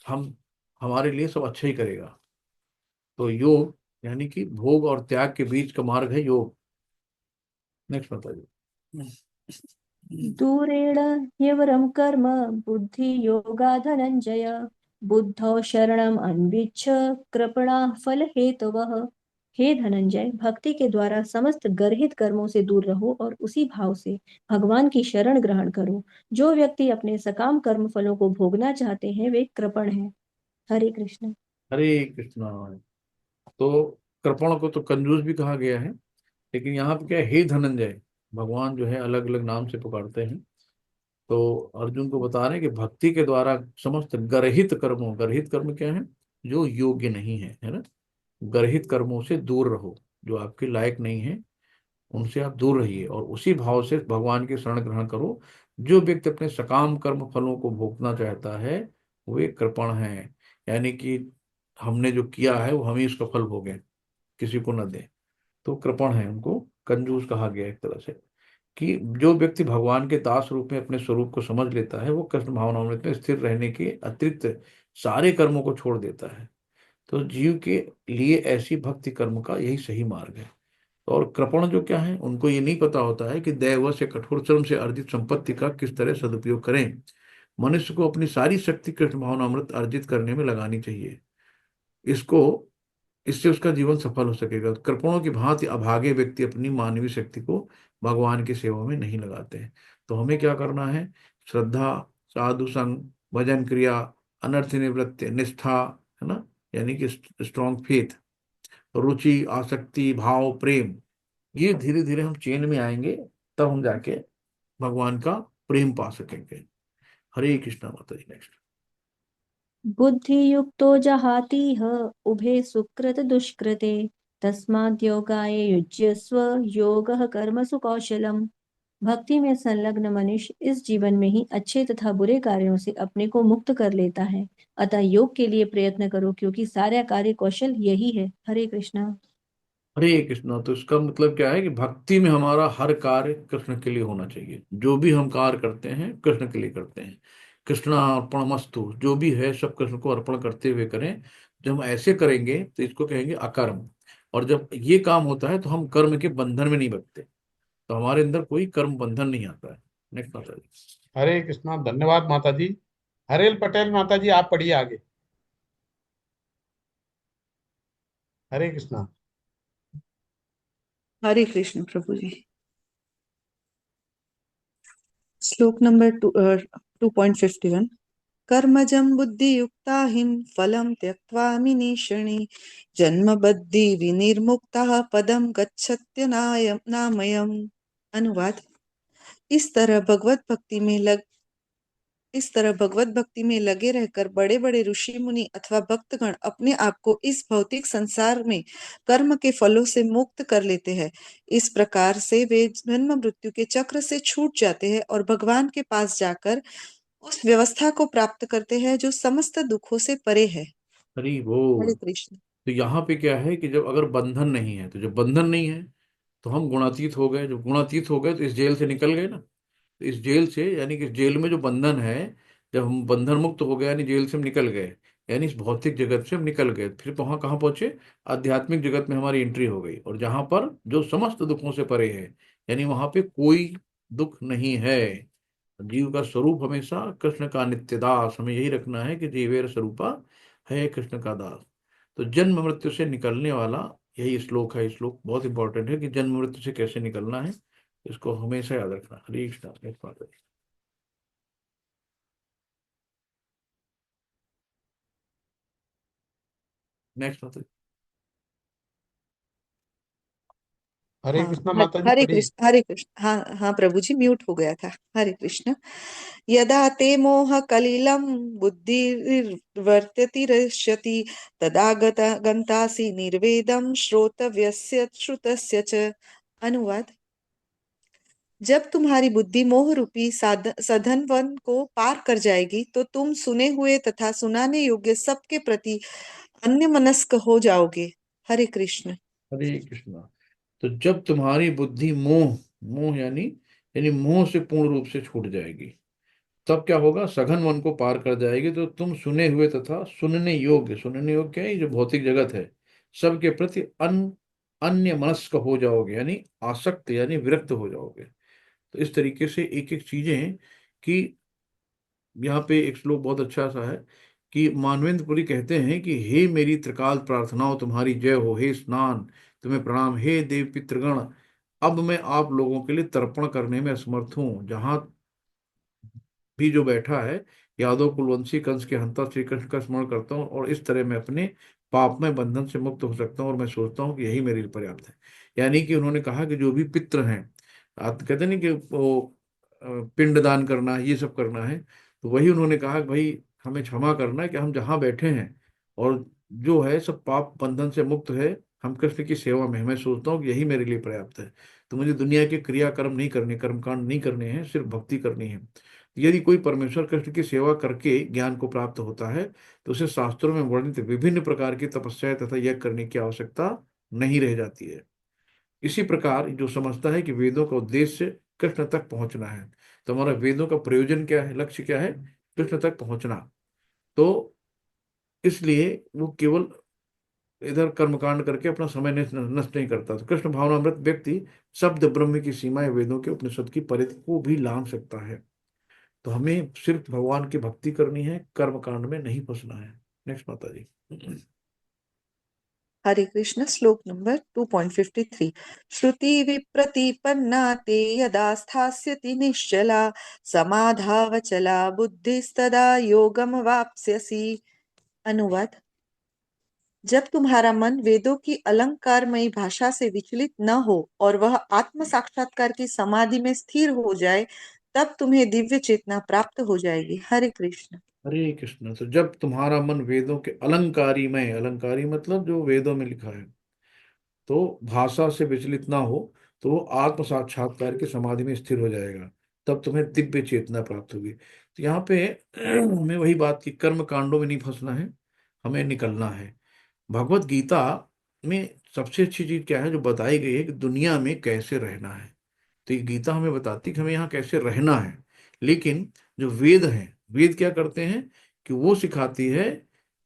हम हमारे लिए सब अच्छा ही करेगा। तो योग यानी कि भोग और त्याग के बीच का मार्ग है योग। नेक्स्ट बताइए। दूरेण ह्यवरं कर्म बुद्धि योगा धनंजय बुद्धौ शरणम अन्विच्छ कृपणा फल हेतवः। हे धनंजय, भक्ति के द्वारा समस्त गर्हित कर्मों से दूर रहो और उसी भाव से भगवान की शरण ग्रहण करो। जो व्यक्ति अपने सकाम कर्म फलों को भोगना चाहते हैं वे कृपण हैं। हरे कृष्ण। हरे कृष्णा। तो कृपण को तो कंजूस भी कहा गया है, लेकिन यहाँ पे क्या है, हे धनंजय। भगवान जो है अलग अलग नाम से पुकारते हैं। तो अर्जुन को बता रहे हैं कि भक्ति के द्वारा समस्त गर्हित कर्म क्या है? जो योग्य नहीं है ना। गर्हित कर्मों से दूर रहो, जो आपके लायक नहीं है, उनसे आप दूर रहिए और उसी भाव से भगवान की शरण ग्रहण करो। जो व्यक्ति अपने सकाम कर्म फलों को भोगना चाहता है वे कृपण है, यानी कि हमने जो किया है वो हम ही उसका फल भोगें, किसी को न दें। तो कृपण है, उनको कंजूस कहा गया एक तरह से। कि जो व्यक्ति भगवान के दास रूप में अपने स्वरूप को समझ लेता है, वो कृष्ण भावनामृत में स्थिर रहने के अतिरिक्त सारे कर्मों को छोड़ देता है। तो जीव के लिए ऐसी भक्ति कर्म का यही सही मार्ग है। और कृपण जो क्या है, उनको ये नहीं पता होता है कि दैवश या कठोर श्रम से अर्जित संपत्ति का किस तरह सदुपयोग करें। मनुष्य को अपनी सारी शक्ति कृष्ण भावनामृत अर्जित करने में लगानी चाहिए। इसको इससे उसका जीवन सफल हो सकेगा। कृपणों की भांति अभागे व्यक्ति अपनी मानवीय शक्ति को भगवान की सेवा में नहीं लगाते हैं। तो हमें क्या करना है? श्रद्धा, साधु संग, भजन क्रिया, अनर्थ निवृत्ति, निष्ठा, है ना, यानी कि स्ट्रॉन्ग फेथ, रुचि, आसक्ति, भाव, प्रेम, ये धीरे धीरे हम चेन में आएंगे, तब हम जाके भगवान का प्रेम पा सकेंगे। हरे कृष्णा माता जी। नेक्स्ट। बुद्धि युक्तो जहातीह उभे सुकृत दुष्कृते तस्माद् योगाय युज्यस्व योगः कर्मसु कौशलम। भक्ति में संलग्न मनुष्य इस जीवन में ही अच्छे तथा बुरे कार्यों से अपने को मुक्त कर लेता है। अतः योग के लिए प्रयत्न करो, क्योंकि सारा कार्य कौशल यही है। हरे कृष्णा। हरे कृष्णा। तो इसका मतलब क्या है कि भक्ति में हमारा हर कार्य कृष्ण के लिए होना चाहिए। जो भी हम कार्य करते हैं कृष्ण के लिए करते हैं। कृष्णा अर्पण मस्तु, जो भी है सब कृष्ण को अर्पण करते हुए करें। जब हम ऐसे करेंगे तो इसको कहेंगे अकर्म। और जब ये काम होता है तो हम कर्म के बंधन में नहीं बचते। तो हमारे अंदर कोई कर्म बंधन नहीं आता है। नेक्स्ट माता जी। हरे कृष्णा। धन्यवाद माता जी। हरेल पटेल माता जी, आप पढ़िए आगे। हरे कृष्णा। हरे कृष्ण प्रभु जी। श्लोक नंबर 2.51। कर्मजं बुद्धियुक्ता हिं फलं त्यक्त्वा निशीर्णे जन्मबद्धि विनिर्मुक्तः पदं नामयम्। अनुवाद। इस तरह भगवत भक्ति में लग इस तरह भगवत भक्ति में लगे रहकर बड़े बड़े ऋषि मुनि अथवा भक्तगण अपने आप को इस भौतिक संसार में कर्म के फलों से मुक्त कर लेते हैं। इस प्रकार से वे जन्म मृत्यु के चक्र से छूट जाते हैं और भगवान के पास जाकर उस व्यवस्था को प्राप्त करते हैं जो समस्त दुखों से परे है। हरि हरे बोल। कृष्ण। तो यहाँ पे क्या है कि जब अगर बंधन नहीं है, तो जब बंधन नहीं है तो हम गुणातीत हो गए। जब गुणातीत हो गए तो इस जेल से निकल गए ना। तो इस जेल से, यानी कि इस जेल में जो बंधन है, जब हम बंधन मुक्त हो गए यानी जेल से हम निकल गए, यानी इस भौतिक जगत से हम निकल गए, फिर वहां कहाँ पहुंचे? आध्यात्मिक जगत में हमारी एंट्री हो गई, और जहां पर जो समस्त दुखों से परे है, यानी वहां पे कोई दुख नहीं है। जीव का स्वरूप हमेशा कृष्ण का नित्य दास, हमें यही रखना है कि जीवेर स्वरूपा है कृष्ण का दास। तो जन्म मृत्यु से निकलने वाला यही श्लोक है। श्लोक बहुत इंपॉर्टेंट है कि जन्म मृत्यु से कैसे निकलना है, इसको हमेशा याद रखना। हरे कृष्ण। नेक्स्ट बात है। नेक्स्ट बात है। हरे हाँ। कृष्णा माता जी, हरे पढ़िए। कृष्ण। हरे कृष्ण। हाँ हाँ प्रभु जी, म्यूट हो गया था। हरे कृष्ण। यदा ते मोह कलिलं बुद्धिर्वर्त्यति तदा गन्तासि निर्वेदं श्रोतव्यस्य श्रुतस्य च। अनुवाद। जब तुम्हारी बुद्धि मोह रूपी साधन वन को पार कर जाएगी तो तुम सुने हुए तथा सुनाने योग्य सबके प्रति अन्यमनस्क हो जाओगे। हरे कृष्ण। हरे कृष्ण। तो जब तुम्हारी बुद्धि मोह, मोह यानी मोह से पूर्ण रूप से छूट जाएगी, तब क्या होगा? सघन वन को पार कर जाएगी, तो तुम सुने हुए तथा सुनने योग्य क्या है? ये जो भौतिक जगत है, सबके प्रति अन्य मनस्क हो जाओगे, यानी आसक्त यानी विरक्त हो जाओगे। तो इस तरीके से एक एक चीजें कि यहाँ पे एक श्लोक बहुत अच्छा सा है कि मानवेंद्रपुरी कहते हैं कि हे मेरी त्रिकाल प्रार्थनाओं तुम्हारी जय हो, हे स्नान तुम्हें प्रणाम, हे देव पितृगण, अब मैं आप लोगों के लिए तर्पण करने में असमर्थ हूँ। जहाँ भी जो बैठा है, यादव कुलवंशी कंस के हंता श्री कृष्ण का स्मरण करता हूँ, और इस तरह मैं अपने पापमय बंधन से मुक्त हो सकता हूँ, और मैं सोचता हूँ कि यही मेरे लिए पर्याप्त है। यानी कि उन्होंने कहा कि जो भी पितृ हैं, आप कहते नहीं कि वो पिंड दान करना है, ये सब करना है, तो वही उन्होंने कहा कि भाई हमें क्षमा करना है कि हम जहाँ बैठे हैं और जो है सब पाप बंधन से मुक्त है, हम कृष्ण की सेवा में हैं। मैं सोचता हूँ कि यही मेरे लिए पर्याप्त है। तो मुझे दुनिया के क्रियाकर्म नहीं करने, कर्मकांड नहीं करने हैं, सिर्फ भक्ति करनी है। यदि कोई परमेश्वर कृष्ण की सेवा करके ज्ञान को प्राप्त होता है, तो उसे शास्त्रों में वर्णित विभिन्न प्रकार की तपस्या तथा यज्ञ करने की आवश्यकता नहीं रह जाती है। इसी प्रकार जो समझता है कि वेदों का उद्देश्य कृष्ण तक पहुंचना है, तो हमारा वेदों का प्रयोजन क्या है, लक्ष्य क्या है? कृष्ण तक पहुंचना। तो इसलिए वो केवल इधर कर्मकांड करके अपना समय नष्ट नहीं करता। तो कृष्ण भावनामृत व्यक्ति शब्द ब्रह्म की सीमाएं वेदों के उपनिषद की परिधि को भी लांघ सकता है। तो हमें सिर्फ भगवान की भक्ति करनी है, कर्म कांड में नहीं फंसना है। नेक्स्ट माता जी। हरे कृष्ण। श्लोक नंबर 2.53। श्रुति विप्रतिपन्ना ते यदा स्थास्यति निश्चला समाधावचला बुद्धिस्तदा योगम वाप्स्यसि। अनुवाद। जब तुम्हारा मन वेदों की अलंकारमयी भाषा से विचलित न हो और वह आत्म साक्षात्कार की समाधि में स्थिर हो जाए, तब तुम्हें दिव्य चेतना प्राप्त हो जाएगी। हरे कृष्ण। हरे कृष्ण। तो जब तुम्हारा मन वेदों के अलंकारी में, अलंकारी मतलब जो वेदों में लिखा है, तो भाषा से विचलित ना हो, तो वो आत्म साक्षात्कार की समाधि में स्थिर हो जाएगा। तब तुम्हें दिव्य चेतना प्राप्त होगी। तो यहाँ पे हमें वही बात की, कर्म कांडों में नहीं फंसना है, हमें निकलना है। भगवत गीता में सबसे अच्छी चीज क्या है जो बताई गई है कि दुनिया में कैसे रहना है। तो ये गीता हमें बताती है कि हमें यहाँ कैसे रहना है। लेकिन जो वेद हैं, वेद क्या करते हैं कि वो सिखाती है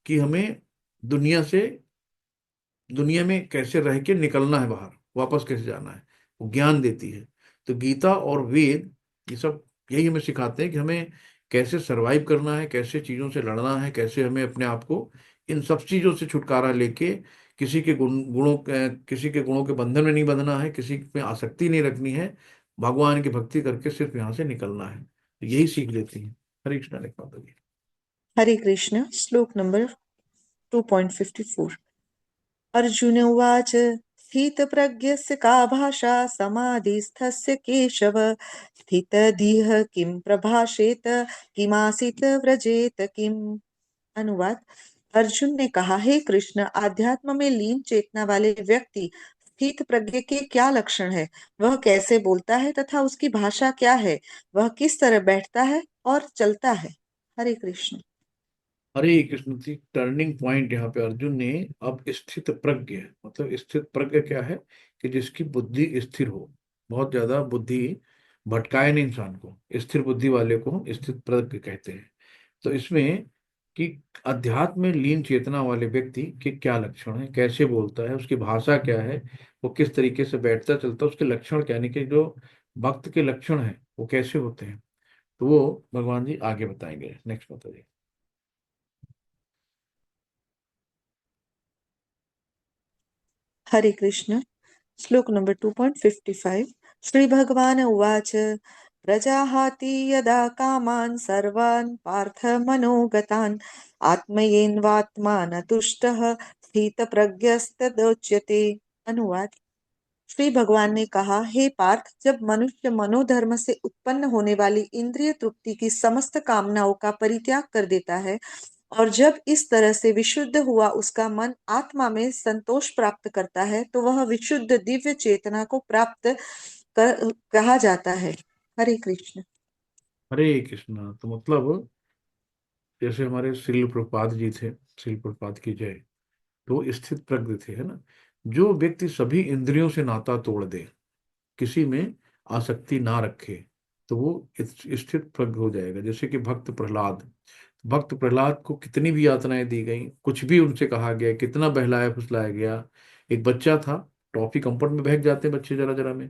कि हमें दुनिया से, दुनिया में कैसे रह के निकलना है, बाहर वापस कैसे जाना है, वो ज्ञान देती है। तो गीता और वेद ये सब यही हमें सिखाते हैं कि हमें कैसे सरवाइव करना है, कैसे चीज़ों से लड़ना है, कैसे हमें अपने आप को इन सब चीज़ों से छुटकारा लेके किसी के गुणों के बंधन में नहीं बंधना है, किसी में आसक्ति नहीं रखनी है, भगवान की भक्ति करके सिर्फ यहाँ से निकलना है। तो यही सीख लेती है। हरे कृष्णा लिख माता जी। हरे कृष्ण। श्लोक नंबर 2.54। अर्जुन उवाच स्थितप्रज्ञस्य का भाषा समाधिस्थस्य केशव स्थितधिः किं प्रभाषेत किमासीत व्रजेत किम। अनुवाद। अर्जुन ने कहा, हे कृष्ण, आध्यात्म में लीन चेतना वाले व्यक्ति स्थित प्रज्ञ के क्या लक्षण है, वह कैसे बोलता है तथा उसकी भाषा क्या है, वह किस तरह बैठता है और चलता है। हरे कृष्ण। हरे कृष्ण जी। टर्निंग पॉइंट यहाँ पे अर्जुन ने अब स्थित प्रज्ञ, मतलब स्थित प्रज्ञ क्या है कि जिसकी बुद्धि स्थिर हो, बहुत ज्यादा बुद्धि भटकाए नहीं इंसान को, स्थिर बुद्धि वाले को हम स्थित प्रज्ञ कहते हैं। तो इसमें कि अध्यात्म में लीन चेतना वाले व्यक्ति के क्या लक्षण है, कैसे बोलता है, उसकी भाषा क्या है, वो किस तरीके से बैठता चलता है, उसके लक्षण क्या, यानी कि जो भक्त के लक्षण है वो कैसे होते हैं, तो वो भगवान जी आगे बताएंगे। नेक्स्ट बताइए। हरे कृष्ण। श्लोक नंबर 2.55। श्री भगवान उवाच प्रजाहाति यदा कामान् सर्वान् पार्थ मनोगतान् आत्मयेन्वात्मान तुष्टः स्थितप्रज्ञस्तदोच्यते। अनुवाद। श्री भगवान ने कहा, हे पार्थ, जब मनुष्य मनोधर्म से उत्पन्न होने वाली इंद्रिय तृप्ति की समस्त कामनाओं का परित्याग कर देता है और जब इस तरह से विशुद्ध हुआ उसका मन आत्मा में संतोष प्राप्त करता है, तो वह विशुद्ध दिव्य चेतना को कहा जाता है। हरे कृष्ण। हरे कृष्णा। तो मतलब जैसे हमारे श्रील प्रभुपाद जी थे, श्रील प्रभुपाद की जय, तो वो स्थित प्रज्ञ थे, है ना। जो व्यक्ति सभी इंद्रियों से नाता तोड़ दे, किसी में आसक्ति ना रखे, तो वो स्थित प्रज्ञ हो जाएगा। जैसे कि भक्त प्रहलाद को कितनी भी यातनाएं दी गई, कुछ भी उनसे कहा गया, कितना बहलाया फुसलाया गया। एक बच्चा था, टॉफी कंपट में बहक जाते हैं बच्चे जरा जरा में,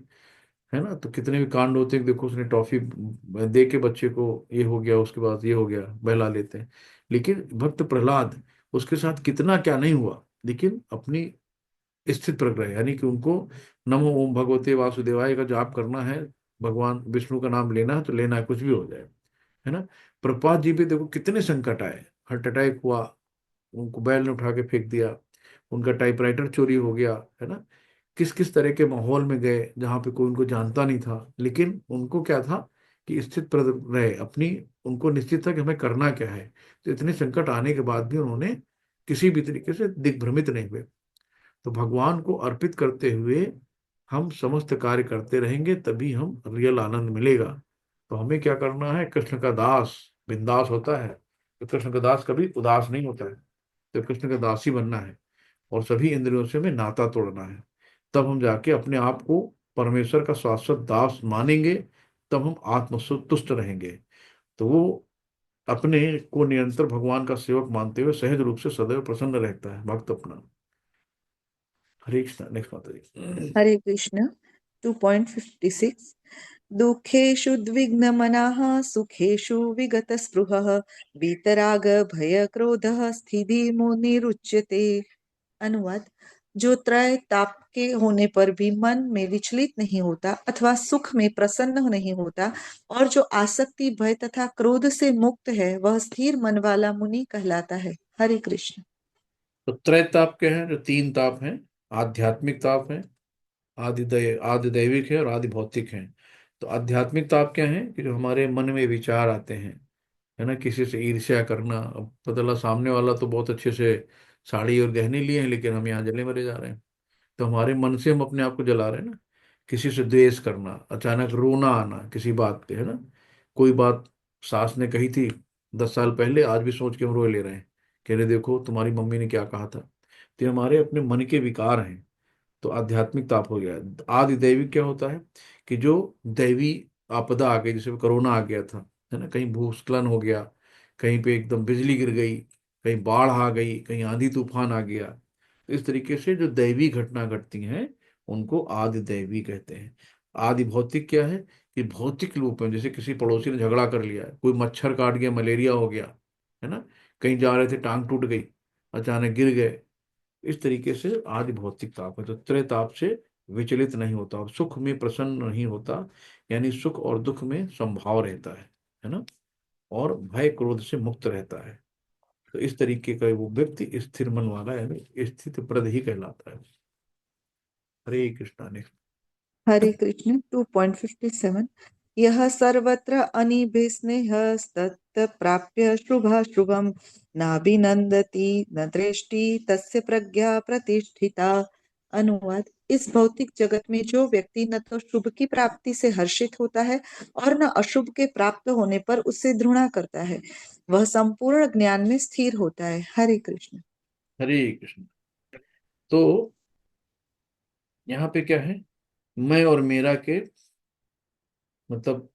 है ना। तो कितने भी कांड होते हैं, देखो उसने टॉफी दे के बच्चे को ये हो गया, उसके बाद ये हो गया, बहला लेते हैं। लेकिन भक्त प्रहलाद, उसके साथ कितना क्या नहीं हुआ, लेकिन अपनी स्थित प्रज्ञ रहे, यानी कि उनको नमो ओम भगवते वासुदेवाय का जाप करना है, भगवान विष्णु का नाम लेना है तो लेना है, कुछ भी हो जाए, है ना। प्रभुपाद जी पे देखो कितने संकट आए, हार्ट अटैक हुआ, उनको बैल ने उठा के फेंक दिया, उनका टाइपराइटर चोरी हो गया, है ना। किस किस तरह के माहौल में गए जहाँ पे कोई उनको जानता नहीं था, लेकिन उनको क्या था कि स्थित रहे अपनी, उनको निश्चित था कि हमें करना क्या है। तो इतने संकट आने के बाद भी उन्होंने किसी भी तरीके से दिग्भ्रमित नहीं हुए। तो भगवान को अर्पित करते हुए हम समस्त कार्य करते रहेंगे, तभी हम रियल आनंद मिलेगा। तो हमें क्या करना है, कृष्ण का दास बिंदास होता है, तो कृष्ण का दास कभी उदास नहीं होता है। तो कृष्ण का दास ही बनना है और सभी इंद्रियों से हमें नाता तोड़ना है, तब हम जाके अपने आप को परमेश्वर का शाश्वत दास मानेंगे, तब हम आत्मसंतुष्ट रहेंगे। तो वो अपने को निरंतर भगवान का सेवक मानते हुए सहज रूप से सदैव प्रसन्न रहता है भक्त अपना। हरे कृष्णा। नेक्स्ट माता जी। हरे कृष्ण। 2.56। दुःखेषु द्विग्नमनाः सुखेषु विगतस्पृहः वीतराग भय क्रोधः स्थितिर्मुनिरुच्यते। अनुवाद। जो त्रय ताप के होने पर भी मन में विचलित नहीं होता अथवा सुख में प्रसन्न नहीं होता और जो आसक्ति भय तथा क्रोध से मुक्त है, वह स्थिर मन वाला मुनि कहलाता है। हरे कृष्ण। तो त्रय ताप के हैं, जो तीन ताप हैं, आध्यात्मिक ताप है, आदि दैविक है और आदि भौतिक है। तो आध्यात्मिक ताप क्या है कि जो हमारे मन में विचार आते हैं, है ना, किसी से ईर्ष्या करना। अब पता चला सामने वाला तो बहुत अच्छे से साड़ी और गहने लिए हैं, लेकिन हम यहाँ जले मरे जा रहे हैं। तो हमारे मन से हम अपने आप को जला रहे हैं ना। किसी से द्वेष करना, अचानक रोना आना किसी बात पे, है ना। कोई बात सास ने कही थी 10 साल पहले, आज भी सोच के हम रोए ले रहे हैं, कह रहे देखो तुम्हारी मम्मी ने क्या कहा था। तो ये हमारे अपने मन के विकार हैं। तो आध्यात्मिक ताप हो गया। आदि दैविक क्या होता है कि जो दैवी आपदा आ गई, जैसे कोरोना आ गया था, है ना, कहीं भूस्खलन हो गया, कहीं पे एकदम बिजली गिर गई, कहीं बाढ़ आ गई, कहीं आंधी तूफान आ गया। तो इस तरीके से जो दैवी घटना घटती हैं उनको आदि दैवी कहते हैं। आदि भौतिक क्या है कि भौतिक रूप में, जैसे किसी पड़ोसी ने झगड़ा कर लिया है, कोई मच्छर काट गया, मलेरिया हो गया, है ना, कहीं जा रहे थे टांग टूट गई, अचानक गिर गए, इस तरीके से आदि भौतिक ताप है। तो त्रय ताप से विचलित नहीं होता और सुख में प्रसन्न नहीं होता, यानी सुख और दुख में संभाव रहता है ना, और भय क्रोध से मुक्त रहता है। तो इस तरीके का वो व्यक्ति स्थिर मन वाला यानी स्थित प्रद ही कहलाता है। हरे कृष्णा ने। हरे कृष्ण 2.57 यह सर्वत्र अनिभिस्नेहस्तत् प्राप्य शुभाशुभम नाभिनंदति न दृष्टि तस्य प्रज्ञा प्रतिष्ठिता। अनुवाद। इस भौतिक जगत में जो व्यक्ति न तो शुभ की प्राप्ति से हर्षित होता है और न अशुभ के प्राप्त होने पर उससे घृणा करता है, वह संपूर्ण ज्ञान में स्थिर होता है। हरे कृष्ण। हरे कृष्ण। तो यहाँ पे क्या है, मैं और मेरा के मतलब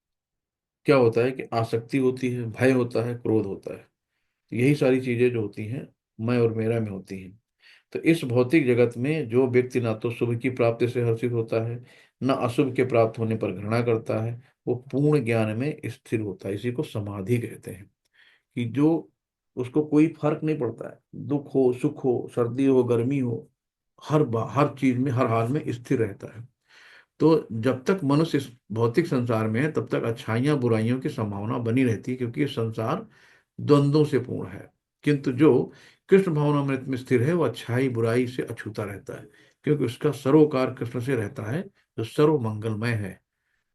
क्या होता है कि आसक्ति होती है, भय होता है, क्रोध होता है। तो यही सारी चीजें जो होती हैं मैं और मेरा में होती हैं। तो इस भौतिक जगत में जो व्यक्ति ना तो शुभ की प्राप्ति से हर्षित होता है, न अशुभ के प्राप्त होने पर घृणा करता है, वो पूर्ण ज्ञान में स्थिर होता है। इसी को समाधि कहते हैं। कि जो उसको कोई फर्क नहीं पड़ता है, दुख हो सुख हो सर्दी हो गर्मी हो, हर चीज में हर हाल में स्थिर रहता है। तो जब तक मनुष्य इस भौतिक संसार में है तब तक अच्छाइयाँ बुराइयों की संभावना बनी रहती है, क्योंकि ये संसार द्वंद्वों से पूर्ण है। किंतु जो कृष्ण भावनामृत में स्थिर है, वो अच्छाई बुराई से अछूता रहता है, क्योंकि उसका सरोकार कृष्ण से रहता है जो सर्व मंगलमय है।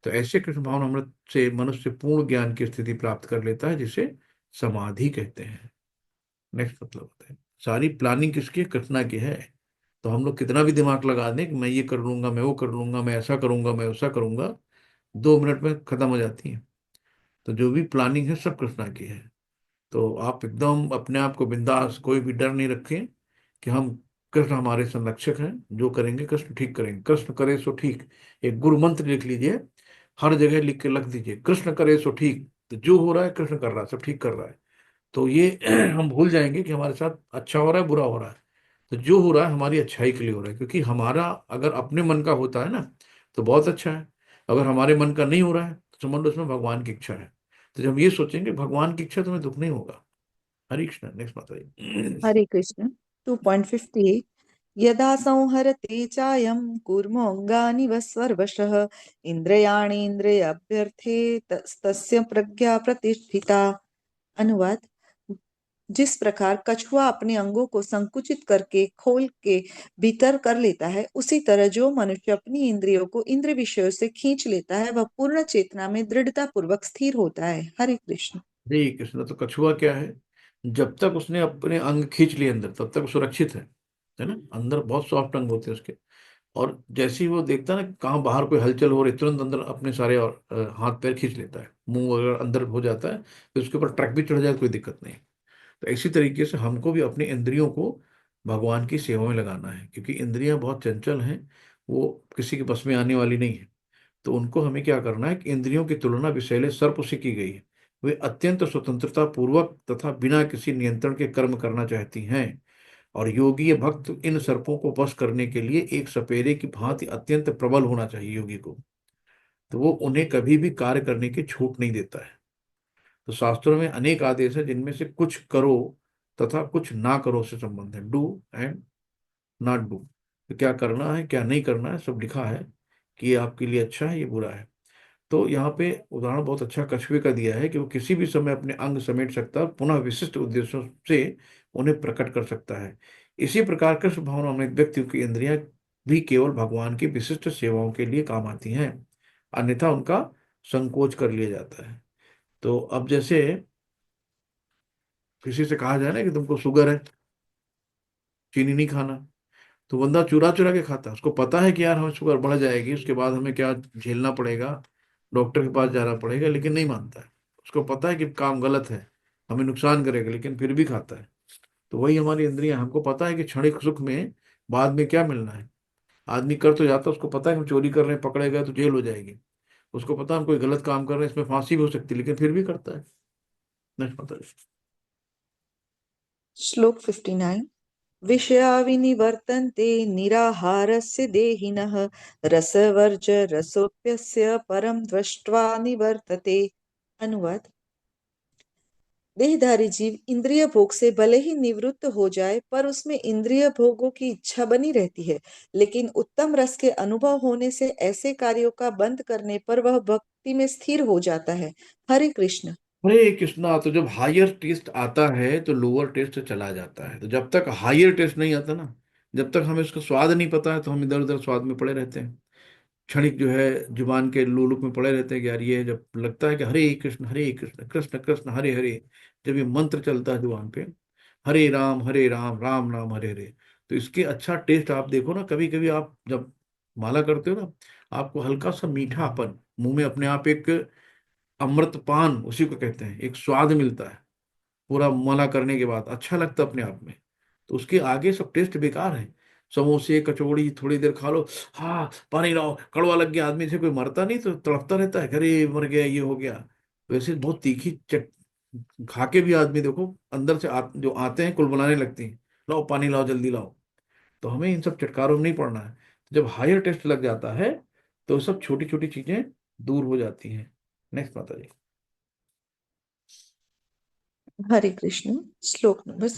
तो ऐसे कृष्ण भावनामृत से मनुष्य पूर्ण ज्ञान की स्थिति प्राप्त कर लेता है, जिसे समाधि कहते हैं। नेक्स्ट मतलब होता है, सारी प्लानिंग किसकी है? कृष्णा की है। तो हम लोग कितना भी दिमाग लगा दें कि मैं ये कर लूंगा, मैं वो कर लूंगा, मैं ऐसा करूंगा, मैं वैसा करूंगा, 2 मिनट में खत्म हो जाती है। तो जो भी प्लानिंग है सब कृष्णा की है। तो आप एकदम अपने आप को बिंदास, कोई भी डर नहीं रखें कि हम, कृष्ण हमारे संरक्षक हैं, जो करेंगे कृष्ण ठीक करेंगे, कृष्ण करे सो ठीक। एक गुरु मंत्र लिख लीजिए, हर जगह लिख के रख दीजिए, कृष्ण करे सो ठीक। तो जो हो रहा है कृष्ण कर रहा है, सब ठीक कर रहा है। तो ये हम भूल जाएंगे कि हमारे साथ अच्छा हो रहा है बुरा हो रहा है। तो जो हो रहा है हमारी अच्छाई के लिए हो रहा है, क्योंकि हमारा अगर अपने मन का होता है ना तो बहुत अच्छा है। अगर हमारे मन का नहीं हो रहा है तो समझ लो उसमें भगवान की इच्छा है। तो जब हम ये सोचेंगे भगवान की इच्छा, तो हमें दुख नहीं होगा। हरे कृष्ण। नेक्स्ट बात आई। हरे कृष्ण 2.58 यदा संहरते चायं कूर्मोऽङ्गानि सर्वशः इन्द्रियाणीन्द्रियाभ्यर्थे तस्य प्रज्ञा प्रतिष्ठिता। अनुवाद। जिस प्रकार कछुआ अपने अंगों को संकुचित करके खोल के भीतर कर लेता है, उसी तरह जो मनुष्य अपनी इंद्रियों को इंद्रिय विषयों से खींच लेता है, वह पूर्ण चेतना में दृढ़ता पूर्वक स्थिर होता है। हरे कृष्ण। हरे कृष्ण। तो कछुआ क्या है? जब तक उसने अपने अंग खींच लिए अंदर तब तक वो सुरक्षित है ना। अंदर बहुत सॉफ्ट अंग होते हैं उसके। और जैसे ही वो देखता है ना कहाँ बाहर कोई हलचल हो रही, तुरंत अंदर अपने सारे और हाथ पैर खींच लेता है। मुंह अगर अंदर हो जाता है तो उसके ऊपर ट्रक भी चढ़ जाए, कोई दिक्कत नहीं। तो इसी तरीके से हमको भी अपनी इंद्रियों को भगवान की सेवा में लगाना है, क्योंकि इंद्रियां बहुत चंचल हैं, वो किसी के बस में आने वाली नहीं है। तो उनको हमें क्या करना है कि इंद्रियों की तुलना विषैले सर्प से की गई है। वे अत्यंत स्वतंत्रता पूर्वक तथा बिना किसी नियंत्रण के कर्म करना चाहती हैं, और योगी भक्त इन सर्पों को वश करने के लिए एक सपेरे की भांति अत्यंत प्रबल होना चाहिए योगी को। तो वो उन्हें कभी भी कार्य करने की छूट नहीं देता है। तो शास्त्रों में अनेक आदेश है, जिनमें से कुछ करो तथा कुछ ना करो से संबंध है, डू एंड नॉट डू। तो क्या करना है क्या नहीं करना है सब लिखा है, कि ये आपके लिए अच्छा है ये बुरा है। तो यहाँ पे उदाहरण बहुत अच्छा कछुए का दिया है कि वो किसी भी समय अपने अंग समेट सकता है, पुनः विशिष्ट उद्देश्यों से उन्हें प्रकट कर सकता है। इसी प्रकार कृष्ण भावना में व्यक्तियों की इंद्रियां भी केवल भगवान की विशिष्ट सेवाओं के लिए काम आती हैं, अन्यथा उनका संकोच कर लिया जाता है। तो अब जैसे किसी से कहा जाए ना कि तुमको शुगर है, चीनी नहीं खाना, तो बंदा चुरा चुरा के खाता है। उसको पता है कि यार हमें शुगर बढ़ जाएगी, उसके बाद हमें क्या झेलना पड़ेगा, डॉक्टर के पास जाना पड़ेगा, लेकिन नहीं मानता है। उसको पता है कि काम गलत है, हमें नुकसान करेगा, लेकिन फिर भी खाता है। तो वही हमारी इंद्रियां, हमको पता है कि क्षणिक सुख में बाद में क्या मिलना है। आदमी कर तो जाता है, उसको पता है हम चोरी कर रहे हैं, पकड़े गए तो जेल हो जाएगी। उसको पता है हम कोई गलत काम कर रहे हैं, इसमें फांसी भी हो सकती है, लेकिन फिर भी करता है। नहीं पता। श्लोक 59 विषया विनिवर्तन्ते निराहारस्य देहिनः रसवर्ज रसोप्यस्य परम दृष्ट्वा निवर्तते। अनुवाद। देहधारी जीव इंद्रिय भोग से भले ही निवृत्त हो जाए पर उसमें इंद्रिय भोगों की इच्छा बनी रहती है, लेकिन उत्तम रस के अनुभव होने से ऐसे कार्यों का बंद करने पर वह भक्ति में स्थिर हो जाता है। हरे कृष्ण। हरे कृष्णा। तो जब हायर टेस्ट आता है तो लोअर टेस्ट चला जाता है। तो जब तक हायर टेस्ट नहीं आता ना, जब तक हमें उसका स्वाद नहीं पता है, तो हम इधर उधर स्वाद में पड़े रहते हैं। क्षणिक जो है जुबान के लोलुप में पड़े रहते हैं कि यार ये जब लगता है कि हरे कृष्ण कृष्ण कृष्ण हरे हरे, जब ये मंत्र चलता है जुबान पे, हरे राम राम राम हरे हरे, तो इसके अच्छा टेस्ट आप देखो ना। कभी कभी आप जब माला करते हो ना, आपको हल्का सा मीठापन मुंह में अपने आप एक अमृतपान उसी को कहते हैं, एक स्वाद मिलता है पूरा माला करने के बाद, अच्छा लगता है अपने आप में। तो उसके आगे सब टेस्ट बेकार है। समोसे कचौड़ी थोड़ी देर खा लो, हाँ पानी लाओ, कड़वा लग गया, आदमी से कोई मरता नहीं तो तड़पता रहता है, अरे मर गया ये हो गया। वैसे बहुत तीखी चट खा के भी आदमी देखो अंदर से जो आते हैं कुल बनाने लगती हैं, लाओ पानी लाओ जल्दी लाओ। तो हमें इन सब चटकारों में नहीं पड़ना है। जब हायर टेस्ट लग जाता है तो सब छोटी छोटी चीजें दूर हो जाती हैं। नेक्स्ट माता जी। हरे कृष्ण। श्लोक नंबर